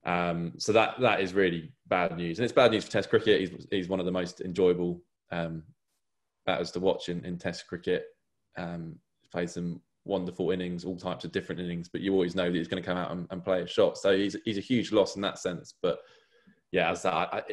So that is really bad news. And it's bad news for Test cricket. He's one of the most enjoyable batters to watch in Test cricket. He's played some wonderful innings, all types of different innings, but you always know that he's going to come out and play a shot. So he's a huge loss in that sense. But yeah,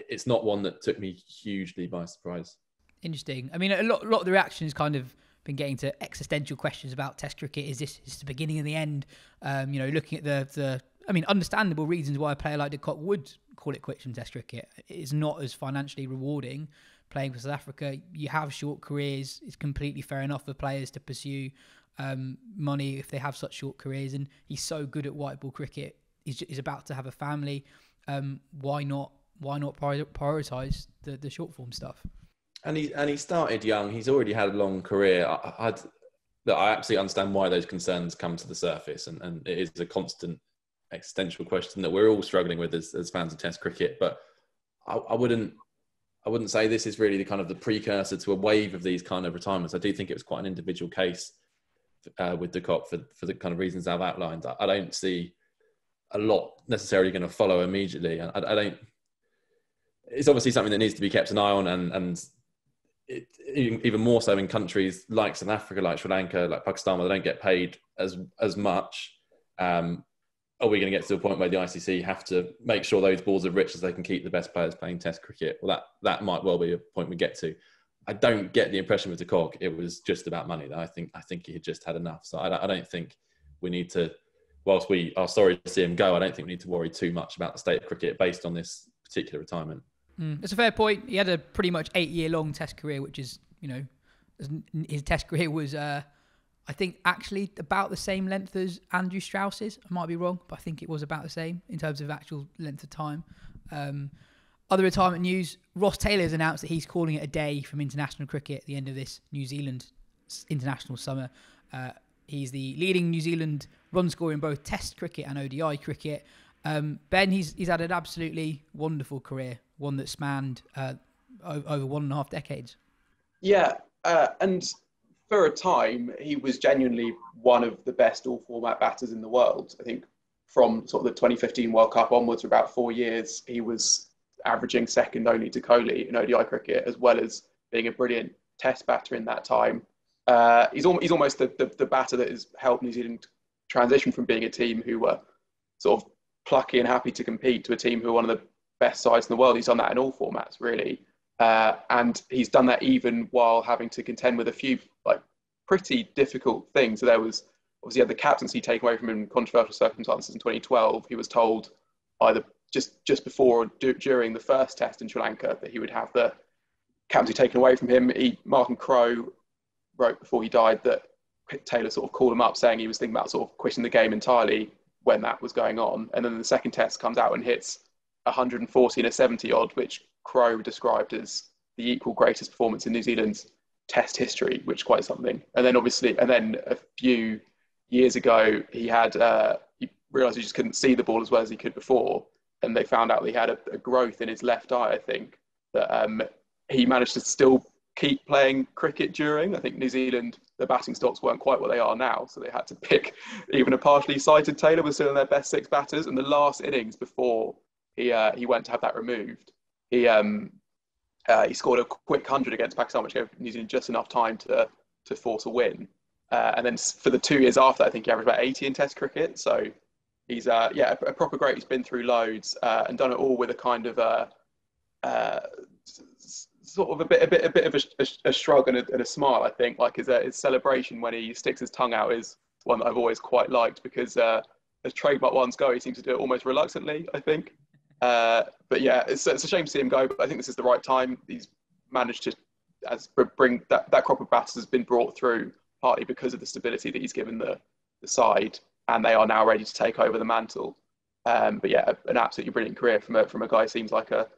it's not one that took me hugely by surprise. Interesting. I mean, a lot of the reaction has kind of been getting to existential questions about Test cricket. Is this the beginning of the end? Looking at the understandable reasons why a player like de Kock would call it quits from Test cricket. It's not as financially rewarding playing for South Africa. You have short careers. It's completely fair enough for players to pursue money if they have such short careers. And he's so good at white ball cricket. He's about to have a family. Why not prioritise the short form stuff? And he started young. He's already had a long career. I absolutely understand why those concerns come to the surface, and it is a constant existential question that we're all struggling with as fans of Test cricket. But I wouldn't say this is really the kind of the precursor to a wave of these kind of retirements. I do think it was quite an individual case with de Kock for the kind of reasons I've outlined. I don't see a lot necessarily going to follow immediately. I don't. It's obviously something that needs to be kept an eye on, and even more so in countries like South Africa, like Sri Lanka, like Pakistan, where they don't get paid as much. Are we going to get to a point where the ICC have to make sure those balls are rich as they can keep the best players playing Test cricket? Well, that might well be a point we get to. I don't get the impression with de Kock it was just about money. I think he had just had enough. So I don't think we need to, whilst we are sorry to see him go, I don't think we need to worry too much about the state of cricket based on this particular retirement. It's a fair point. He had a pretty much 8-year-long Test career, which is, his Test career was, I think, actually about the same length as Andrew Strauss's. I might be wrong, but I think it was about the same in terms of actual length of time. Other retirement news, Ross Taylor has announced that he's calling it a day from international cricket at the end of this New Zealand international summer. He's the leading New Zealand run scorer in both Test cricket and ODI cricket. Ben, he's had an absolutely wonderful career, one that spanned over 1.5 decades. Yeah, and for a time, he was genuinely one of the best all-format batters in the world. I think from sort of the 2015 World Cup onwards, for about 4 years, he was averaging second only to Kohli in ODI cricket, as well as being a brilliant Test batter in that time. He's almost the batter that has helped New Zealand transition from being a team who were sort of plucky and happy to compete to a team who are one of the best sides in the world. He's done that in all formats, really. And he's done that even while having to contend with a few pretty difficult things. So there was obviously had the captaincy taken away from him in controversial circumstances in 2012. He was told either just before or during the first Test in Sri Lanka that he would have the captaincy taken away from him. Martin Crowe wrote before he died that Taylor sort of called him up saying he was thinking about sort of quitting the game entirely when that was going on. And then the second Test comes out and hits 140 and a 70 odd, which Crowe described as the equal greatest performance in New Zealand's Test history, which is quite something. And then a few years ago, he realised he just couldn't see the ball as well as he could before, and they found out that he had a growth in his left eye, I think, that he managed to still keep playing cricket during. I think New Zealand, the batting stocks weren't quite what they are now, so they had to pick even a partially sighted Taylor was still in their best 6 batters. And the last innings before he went to have that removed, he scored a quick 100 against Pakistan, which gave New Zealand just enough time to force a win. And then for the 2 years after, I think he averaged about 80 in Test cricket. So he's a proper great. He's been through loads and done it all with a kind of sort of a bit of a shrug and a smile. I think like his celebration when he sticks his tongue out is one that I've always quite liked, because as trademark ones go, he seems to do it almost reluctantly, I think. But yeah, it's a shame to see him go, but I think this is the right time. He's managed to bring that crop of batters has been brought through partly because of the stability that he's given the side, and they are now ready to take over the mantle. But yeah, an absolutely brilliant career from a guy who seems like a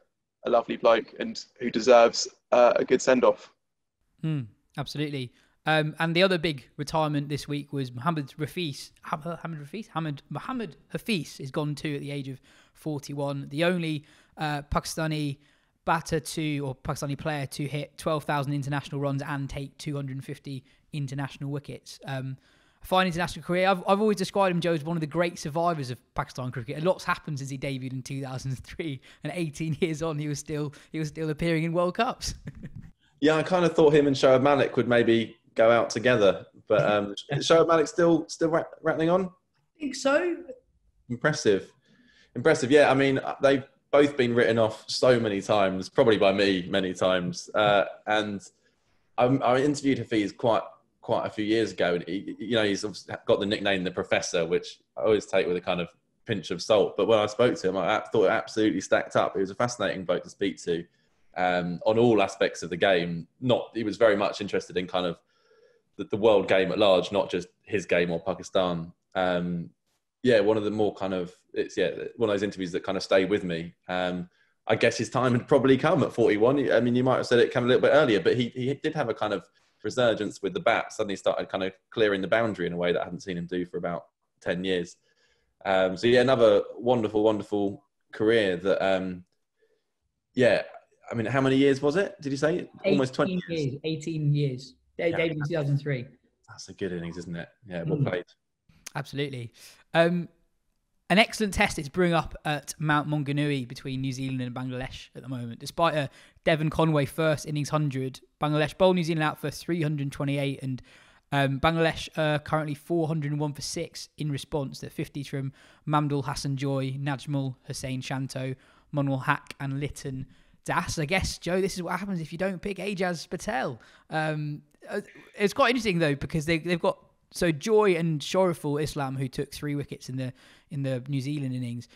lovely bloke and who deserves a good send-off. Absolutely. And the other big retirement this week was Mohammad Hafeez. Mohammad Hafeez is gone too at the age of 41. The only Pakistani player to hit 12,000 international runs and take 250 international wickets. A fine international career. I've always described him, Joe, as one of the great survivors of Pakistan cricket. A lot's happened since he debuted in 2003, and 18 years on, he was still appearing in World Cups. Yeah, I kind of thought him and Shoaib Malik would maybe go out together, but Shoaib Malik still rattling on? I think so. Impressive. Yeah, I mean, they've both been written off so many times, probably by me many times. And I interviewed Hafeez quite a few years ago, and he's got the nickname the Professor, which I always take with a kind of pinch of salt. But when I spoke to him, I thought it absolutely stacked up. He was a fascinating bloke to speak to on all aspects of the game. He was very much interested in kind of the world game at large, not just his game or Pakistan. One of the more kind of one of those interviews that kind of stayed with me. I guess his time had probably come at 41. I mean, you might have said it came a little bit earlier, but he did have a kind of resurgence with the bat. Suddenly started kind of clearing the boundary in a way that I hadn't seen him do for about 10 years. Another wonderful career that, I mean, how many years was it? Did you say? Almost 20 years. 18 years. David in 2003. That's a good innings, isn't it? Yeah, well played. Absolutely. An excellent test is brewing up at Mount Maunganui between New Zealand and Bangladesh at the moment. Despite a Devon Conway first innings 100, Bangladesh bowled New Zealand out for 328, and Bangladesh are currently 401 for 6 in response. The 50s from Mamdul Hassan Joy, Najmul Hussain Shanto, Monwal Haq and Lytton Das. I guess, Joe, this is what happens if you don't pick Ajaz Patel. It's quite interesting, though, because they've got Joy and Shoriful Islam, who took 3 wickets in the New Zealand innings.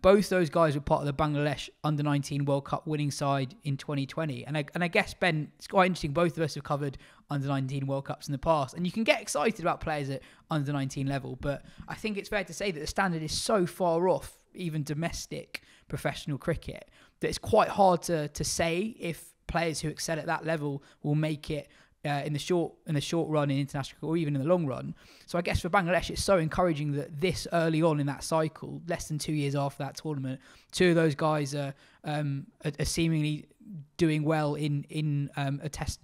Both those guys were part of the Bangladesh Under-19 World Cup winning side in 2020. And I guess, Ben, it's quite interesting. Both of us have covered Under-19 World Cups in the past. And you can get excited about players at Under-19 level. But I think it's fair to say that the standard is so far off, even domestic professional cricket, that it's quite hard to say if players who excel at that level will make it in the short run in international or even in the long run. So I guess for Bangladesh, it's so encouraging that this early on in that cycle, less than 2 years after that tournament, 2 of those guys are seemingly doing well in a test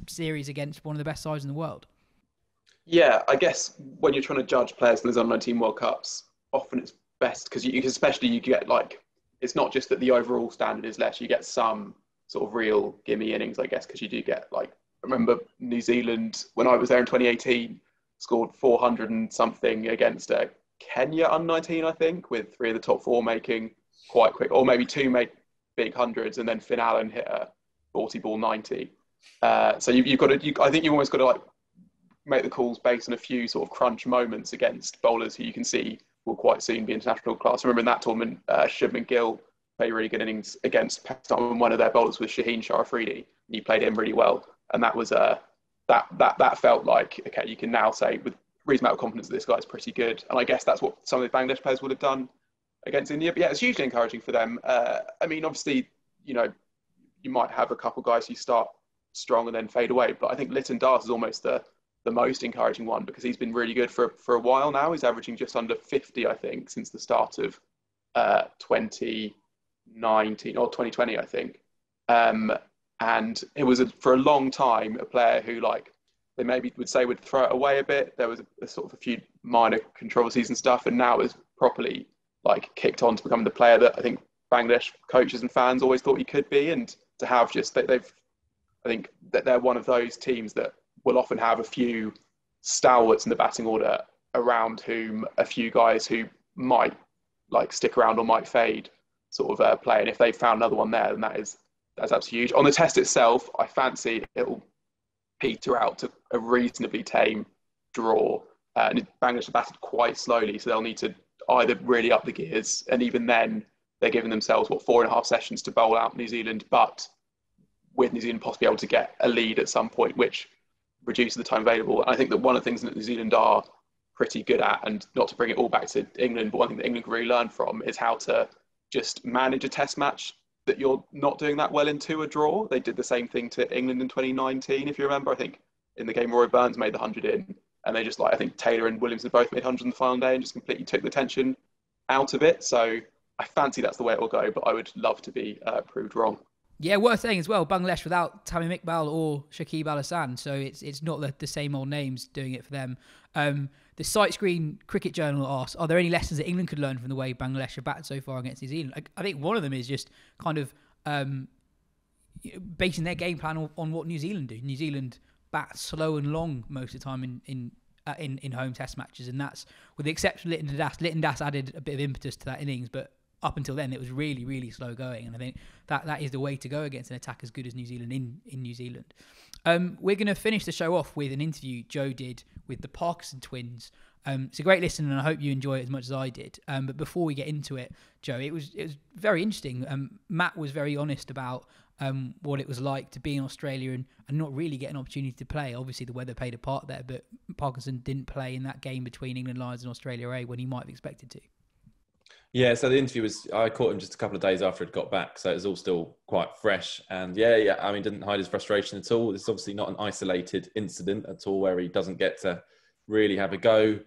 series against one of the best sides in the world. Yeah, I guess when you're trying to judge players in those Under-19 World Cups, often it's best because you get it's not just that the overall standard is less, you get some sort of real gimme innings, I guess, because you do get I remember New Zealand, when I was there in 2018, scored 400 and something against Kenya Under-19, I think, with 3 of the top 4 making quite quick, or maybe 2 made big hundreds, and then Finn Allen hit a 40-ball 90. So you've got to, I think you've almost got to make the calls based on a few sort of crunch moments against bowlers who you can see will quite soon be international class. I remember in that tournament, Shubman Gill played really good innings against Pakistan, and one of their bowlers was Shaheen Shah Afridi, and he played him really well. And that was that felt like, okay, you can now say with reasonable amount of confidence that this guy's pretty good. And I guess that's what some of the Bangladesh players would have done against India. But yeah, it's hugely encouraging for them. I mean, obviously, you you might have a couple guys who start strong and then fade away. But I think Lytton Das is almost the most encouraging one, because he's been really good for a while now. He's averaging just under 50, I think, since the start of 2019 or 2020, I think. And it was for a long time a player who, like, they maybe would say would throw it away a bit. There was a sort of a few minor controversies and stuff, and now is properly like kicked on to becoming the player that I think Bangladesh coaches and fans always thought he could be. And to have just I think that they're one of those teams that will often have a few stalwarts in the batting order around whom a few guys who might like stick around or might fade sort of play. And if they found another one there, then that's absolutely huge. On the test itself, I fancy it'll peter out to a reasonably tame draw. And Bangladesh have batted quite slowly, so they'll need to either really up the gears, and even then they're giving themselves 4.5 sessions to bowl out New Zealand, but with New Zealand possibly able to get a lead at some point, which reduces the time available. And I think that one of the things that New Zealand are pretty good at, and not to bring it all back to England, but one thing that England can really learn from is how to just manage a test match that you're not doing that well into a draw. They did the same thing to England in 2019, if you remember. I think in the game Roy Burns made the 100 in, and they just I think Taylor and Williamson both made 100 on the final day and just completely took the tension out of it. So I fancy that's the way it will go, but I would love to be proved wrong. Yeah, worth saying as well, Bangladesh without Tamim Iqbal or Shakib Al Hassan, so it's not the same old names doing it for them. The Sight Screen Cricket Journal asks, are there any lessons that England could learn from the way Bangladesh have batted so far against New Zealand? I think one of them is just kind of basing their game plan on what New Zealand do. New Zealand bat slow and long most of the time in home test matches, and that's with the exception of Lytton Das. Lytton Das added a bit of impetus to that innings, but up until then it was really, really slow going, and I think that is the way to go against an attack as good as New Zealand in New Zealand. We're going to finish the show off with an interview Jo did with the Parkinson twins. It's a great listen, and I hope you enjoy it as much as I did. But before we get into it, Jo, it was very interesting. Matt was very honest about what it was like to be in Australia and not really get an opportunity to play. Obviously, the weather played a part there, but Parkinson didn't play in that game between England Lions and Australia A when he might have expected to. Yeah, so the interview I caught him just a couple of days after he'd got back, so it was all still quite fresh. And yeah, I mean, didn't hide his frustration at all. It's obviously not an isolated incident at all where he doesn't get to really have a go.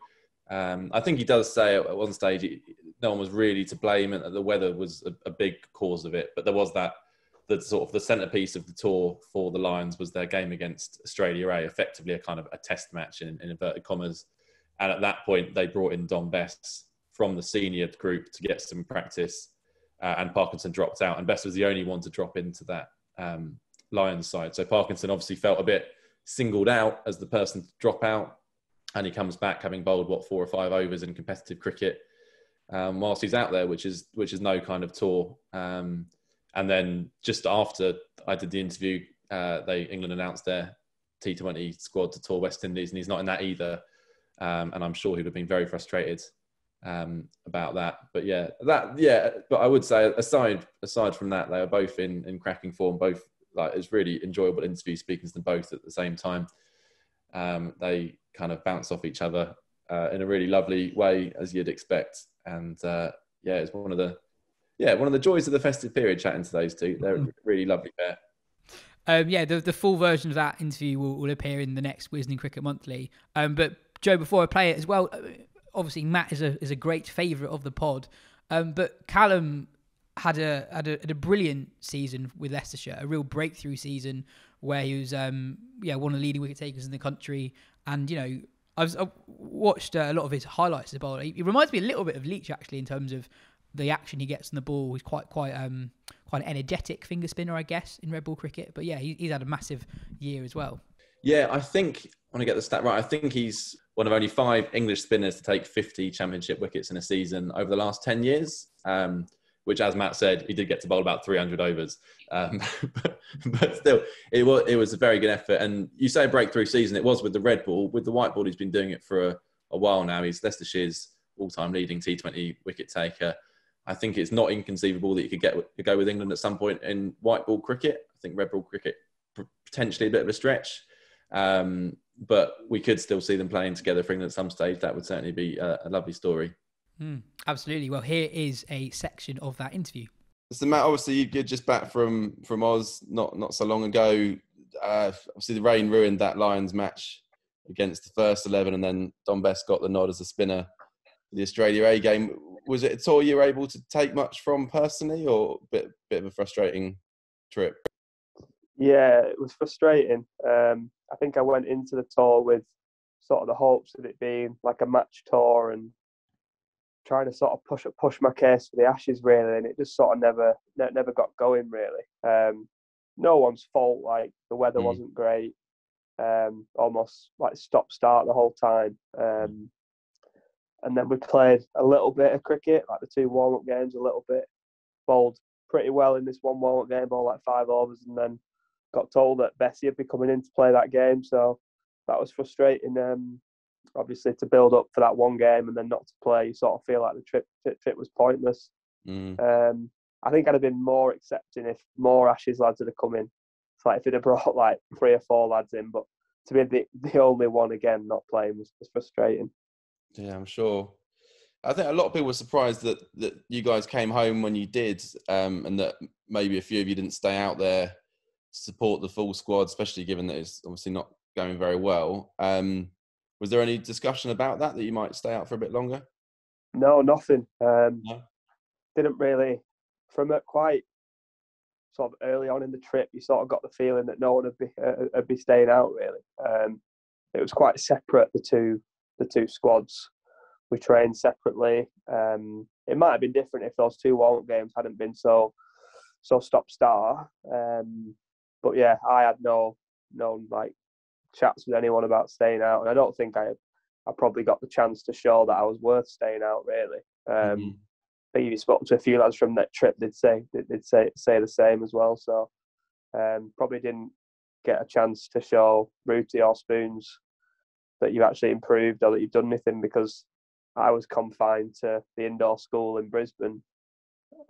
I think he does say at one stage no one was really to blame and the weather was a big cause of it. But there was the sort of the centrepiece of the tour for the Lions was their game against Australia A, effectively a kind of a test match in inverted commas. And at that point, they brought in Dom Bess from the senior group to get some practice, and Parkinson dropped out, and Bess was the only one to drop into that Lions side. So Parkinson obviously felt a bit singled out as the person to drop out, and he comes back having bowled 4 or 5 overs in competitive cricket whilst he's out there, which is no kind of tour. And then just after I did the interview, England announced their T20 squad to tour West Indies, and he's not in that either. And I'm sure he'd have been very frustrated about that. But I would say aside from that, they are both in cracking form. Both it's really enjoyable interview speaking to them both at the same time. They kind of bounce off each other in a really lovely way, as you'd expect. And it's one of the joys of the festive period chatting to those two. They're a really lovely pair. The full version of that interview will appear in the next Wisden Cricket Monthly. But Jo, before I play it as well, obviously Matt is a great favourite of the pod, but Callum had a brilliant season with Leicestershire, a real breakthrough season where he was one of the leading wicket takers in the country. And I've watched a lot of his highlights as a bowler. He reminds me a little bit of Leach actually in terms of the action he gets on the ball. He's quite an energetic finger spinner, I guess, in red ball cricket. But yeah, he's had a massive year as well. Yeah, I think, I want to get the stat right, I think he's one of only 5 English spinners to take 50 championship wickets in a season over the last 10 years, which, as Matt said, he did get to bowl about 300 overs. But still, it was a very good effort. And you say breakthrough season, it was with the red ball. With the white ball, he's been doing it for a while now. He's Leicestershire's all-time leading T20 wicket taker. I think it's not inconceivable that he could go with England at some point in white ball cricket. I think red ball cricket, potentially a bit of a stretch. But we could still see them playing together for England at some stage. That would certainly be a lovely story. Absolutely. Well, here is a section of that interview. So Matt, obviously you're just back from Oz not so long ago. Obviously the rain ruined that Lions match against the first 11, and then Don Best got the nod as a spinner for the Australia A game. Was it a tour you were able to take much from personally, or a bit of a frustrating trip? Yeah, it was frustrating. I think I went into the tour with sort of the hopes of it being like a match tour and trying to sort of push my case for the Ashes really, and it just sort of never got going really. No one's fault. Like the weather wasn't great. Almost like stop-start the whole time. And then we played a little bit of cricket, like the 2 warm-up games, a little bit. Bowled pretty well in this 1 warm-up game, bowled like 5 overs, and then got told that Bessie would be coming in to play that game. So that was frustrating. Obviously, to build up for that 1 game and then not to play, you sort of feel like the trip was pointless. I think I'd have been more accepting if more Ashes lads had come in. It's like if it had brought like 3 or 4 lads in, but to be the only one again not playing was frustrating. Yeah, I'm sure. I think a lot of people were surprised that you guys came home when you did, and that maybe a few of you didn't stay out there to support the full squad, especially given that it's obviously not going very well. Was there any discussion about that you might stay out for a bit longer? No, nothing. No? Didn't really. From it quite sort of early on in the trip, you sort of got the feeling that no one would be staying out really. It was quite separate, the two squads. We trained separately. It might have been different if those 2 warm-up games hadn't been so stop-start. But yeah, I had no like chats with anyone about staying out, and I don't think I probably got the chance to show that I was worth staying out really. I think if you spoke to a few lads from that trip, they'd say the same as well. So probably didn't get a chance to show Rooty or Spoons that you've actually improved or that you've done anything, because I was confined to the indoor school in Brisbane.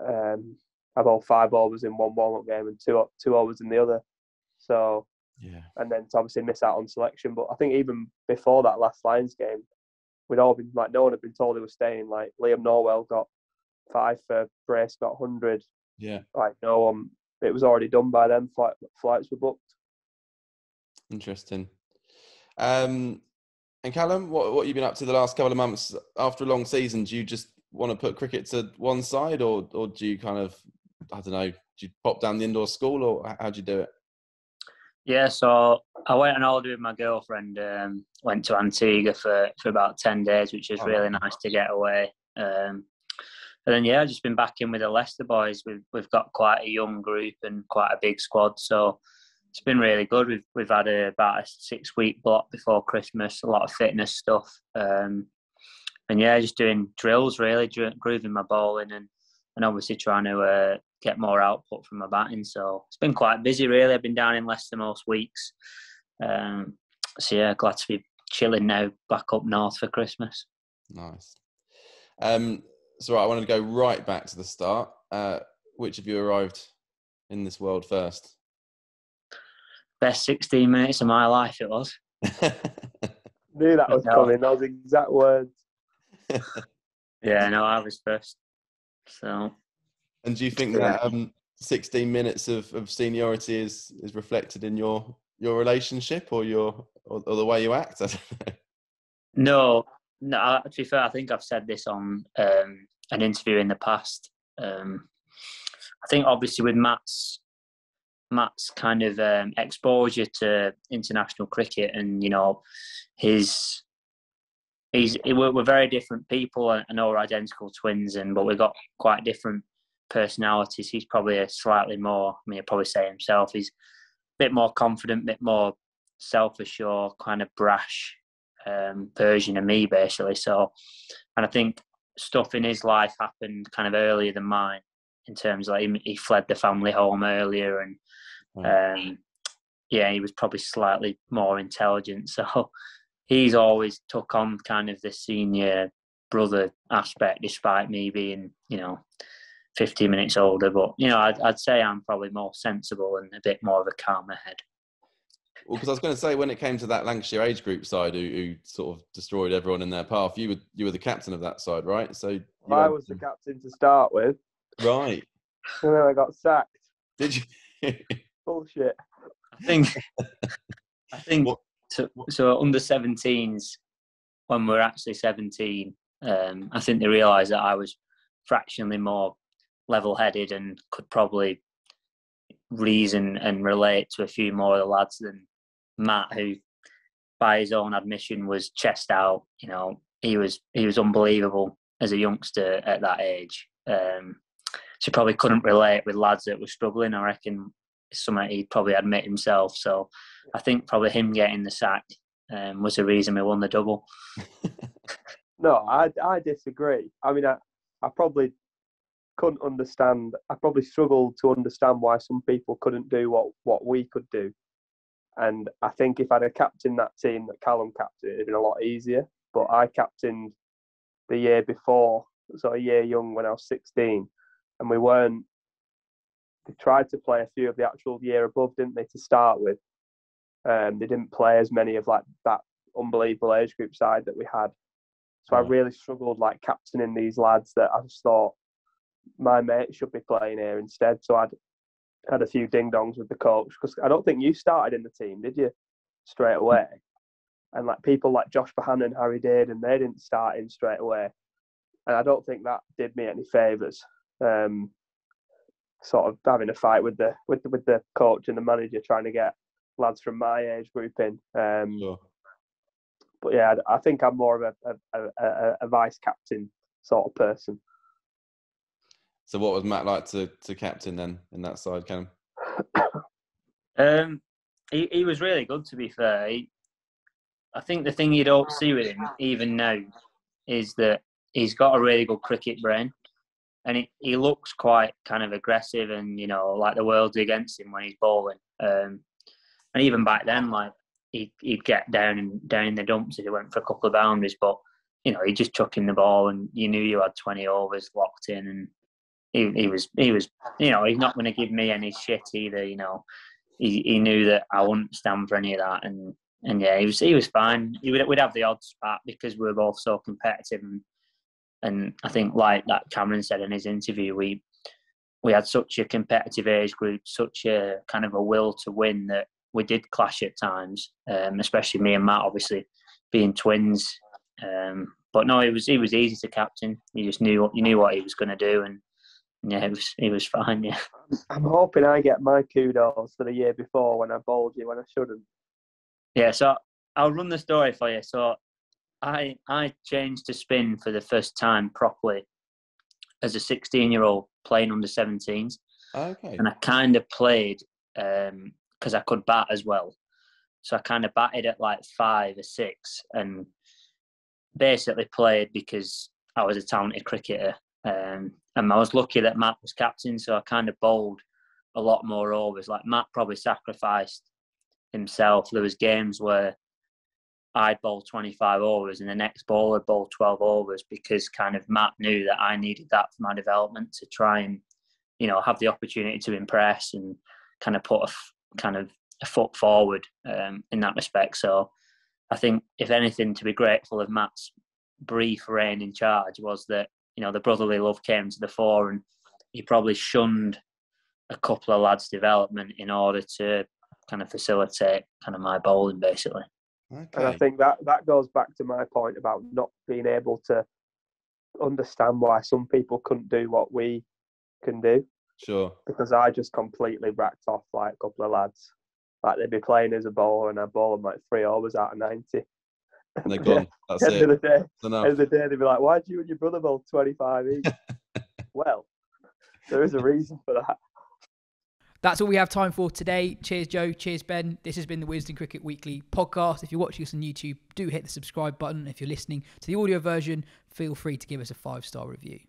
I bowled 5 overs in 1 warm-up game and 2 overs in the other. So, yeah. And then to obviously miss out on selection. But I think even before that last Lions game, we'd all been like, no one had been told he was staying. Like Liam Norwell got 5 for Brace, got 100. Yeah. Like no one, it was already done by then. Flights were booked. Interesting. And Callum, what you've been up to the last couple of months after a long season? Do you just want to put cricket to one side, or do you kind of, I don't know, do you pop down the indoor school, or how do you do it? Yeah, so I went on holiday with my girlfriend. Went to Antigua for about 10 days, which was really nice to get away. And then I've just been back in with the Leicester boys. We've got quite a young group and quite a big squad, so it's been really good. We've had about a 6-week block before Christmas, a lot of fitness stuff, and just doing drills really, grooving my bowling and obviously trying to get more output from my batting. So it's been quite busy really. I've been down in Leicester most weeks, so yeah, glad to be chilling now, back up north for Christmas. Nice. So I wanted to go right back to the start. Which of you arrived in this world first? Best 16 minutes of my life it was. Knew that was coming, those exact words. Yeah, no, I was first. So. And do you think that 16 minutes of seniority is reflected in your relationship or the way you act? I don't know. No, to be fair, I think I've said this on an interview in the past. I think obviously with Matt's kind of exposure to international cricket, and we're very different people. I know we're identical twins, but we've got quite different personalities. He's probably slightly more, he'll probably say himself, he's a bit more confident, a bit more self-assured, kind of brash version of me, basically. So, and I think stuff in his life happened kind of earlier than mine, in terms of like he fled the family home earlier, and he was probably slightly more intelligent. So he's always took on kind of the senior brother aspect, despite me being, 15 minutes older. But, I'd say I'm probably more sensible and a bit more of a calmer head. Well, because I was going to say, when it came to that Lancashire age group side who sort of destroyed everyone in their path, you were the captain of that side, right? So I was the captain to start with. Right. And then I got sacked. Did you? Bullshit. I think so under 17s, when we were actually 17, I think they realised that I was fractionally more level-headed and could probably reason and relate to a few more of the lads than Matt, who, by his own admission, was chest out. You know, he was unbelievable as a youngster at that age. So probably couldn't relate with lads that were struggling. I reckon it's something he'd probably admit himself. So I think probably him getting the sack was the reason we won the double. No, I disagree. I mean, I probably couldn't understand. I probably struggled to understand why some people couldn't do what we could do. And I think if I'd have captained that team that Callum captained, it'd have been a lot easier. But I captained the year before, so a year young when I was 16, and we weren't. They tried to play a few of the actual year above, didn't they, to start with? They didn't play as many of like that unbelievable age group side that we had. So I really struggled like captaining these lads that I just thought my mate should be playing here instead. So I'd had a few ding-dongs with the coach, because I don't think you started in the team, did you, straight away? And like people like Josh Bahan and Harry did, and they didn't start in straight away. And I don't think that did me any favours. Sort of having a fight with the coach and the manager, trying to get lads from my age group in. Sure. But yeah, I think I'm more of a vice captain sort of person. So what was Matt like to captain then in that side, Callum? He was really good, to be fair. I think the thing you don't see with him, even now, is that he's got a really good cricket brain. And he looks quite kind of aggressive and, you know, like the world's against him when he's bowling. And even back then, like, he'd get down in the dumps if he went for a couple of boundaries. But, you know, he'd just chuck in the ball and you knew you had 20 overs locked in. And he was, you know, he's not going to give me any shit either, you know. He knew that I wouldn't stand for any of that. And yeah, he was fine. We'd have the odd spat because we were both so competitive. And I think, like that Cameron said in his interview, we had such a competitive age group, such a kind of a will to win, that we did clash at times, especially me and Matt, obviously, being twins. But no, it was easy to captain. You just knew what he was going to do, and yeah, he was fine. Yeah. I'm hoping I get my kudos for the year before when I bowled you when I shouldn't. Yeah, so I'll run the story for you. So I changed to spin for the first time properly as a 16-year-old playing under 17s. Okay. And I kind of played because I could bat as well. So I kind of batted at like 5 or 6 and basically played because I was a talented cricketer. And I was lucky that Matt was captain, so I kind of bowled a lot more overs. Like Matt probably sacrificed himself. There was games where I'd bowl 25 overs and the next bowler bowled 12 overs because kind of Matt knew that I needed that for my development to try and, you know, have the opportunity to impress and kind of put a foot forward in that respect. So I think, if anything, to be grateful of Matt's brief reign in charge was that, you know, the brotherly love came to the fore and he probably shunned a couple of lads' development in order to kind of facilitate kind of my bowling, basically. Okay. And I think that goes back to my point about not being able to understand why some people couldn't do what we can do. Sure. Because I just completely racked off like a couple of lads. Like they'd be playing as a bowler and I'd bowl them like 3 overs out of 90. And they're gone. That's End it. of the day, Enough. end of the day, they'd be like, "Why do you and your brother bowl 25 each?" Well, there is a reason for that. That's all we have time for today. Cheers, Joe. Cheers, Ben. This has been the Wisden Cricket Weekly Podcast. If you're watching us on YouTube, do hit the subscribe button. If you're listening to the audio version, feel free to give us a 5-star review.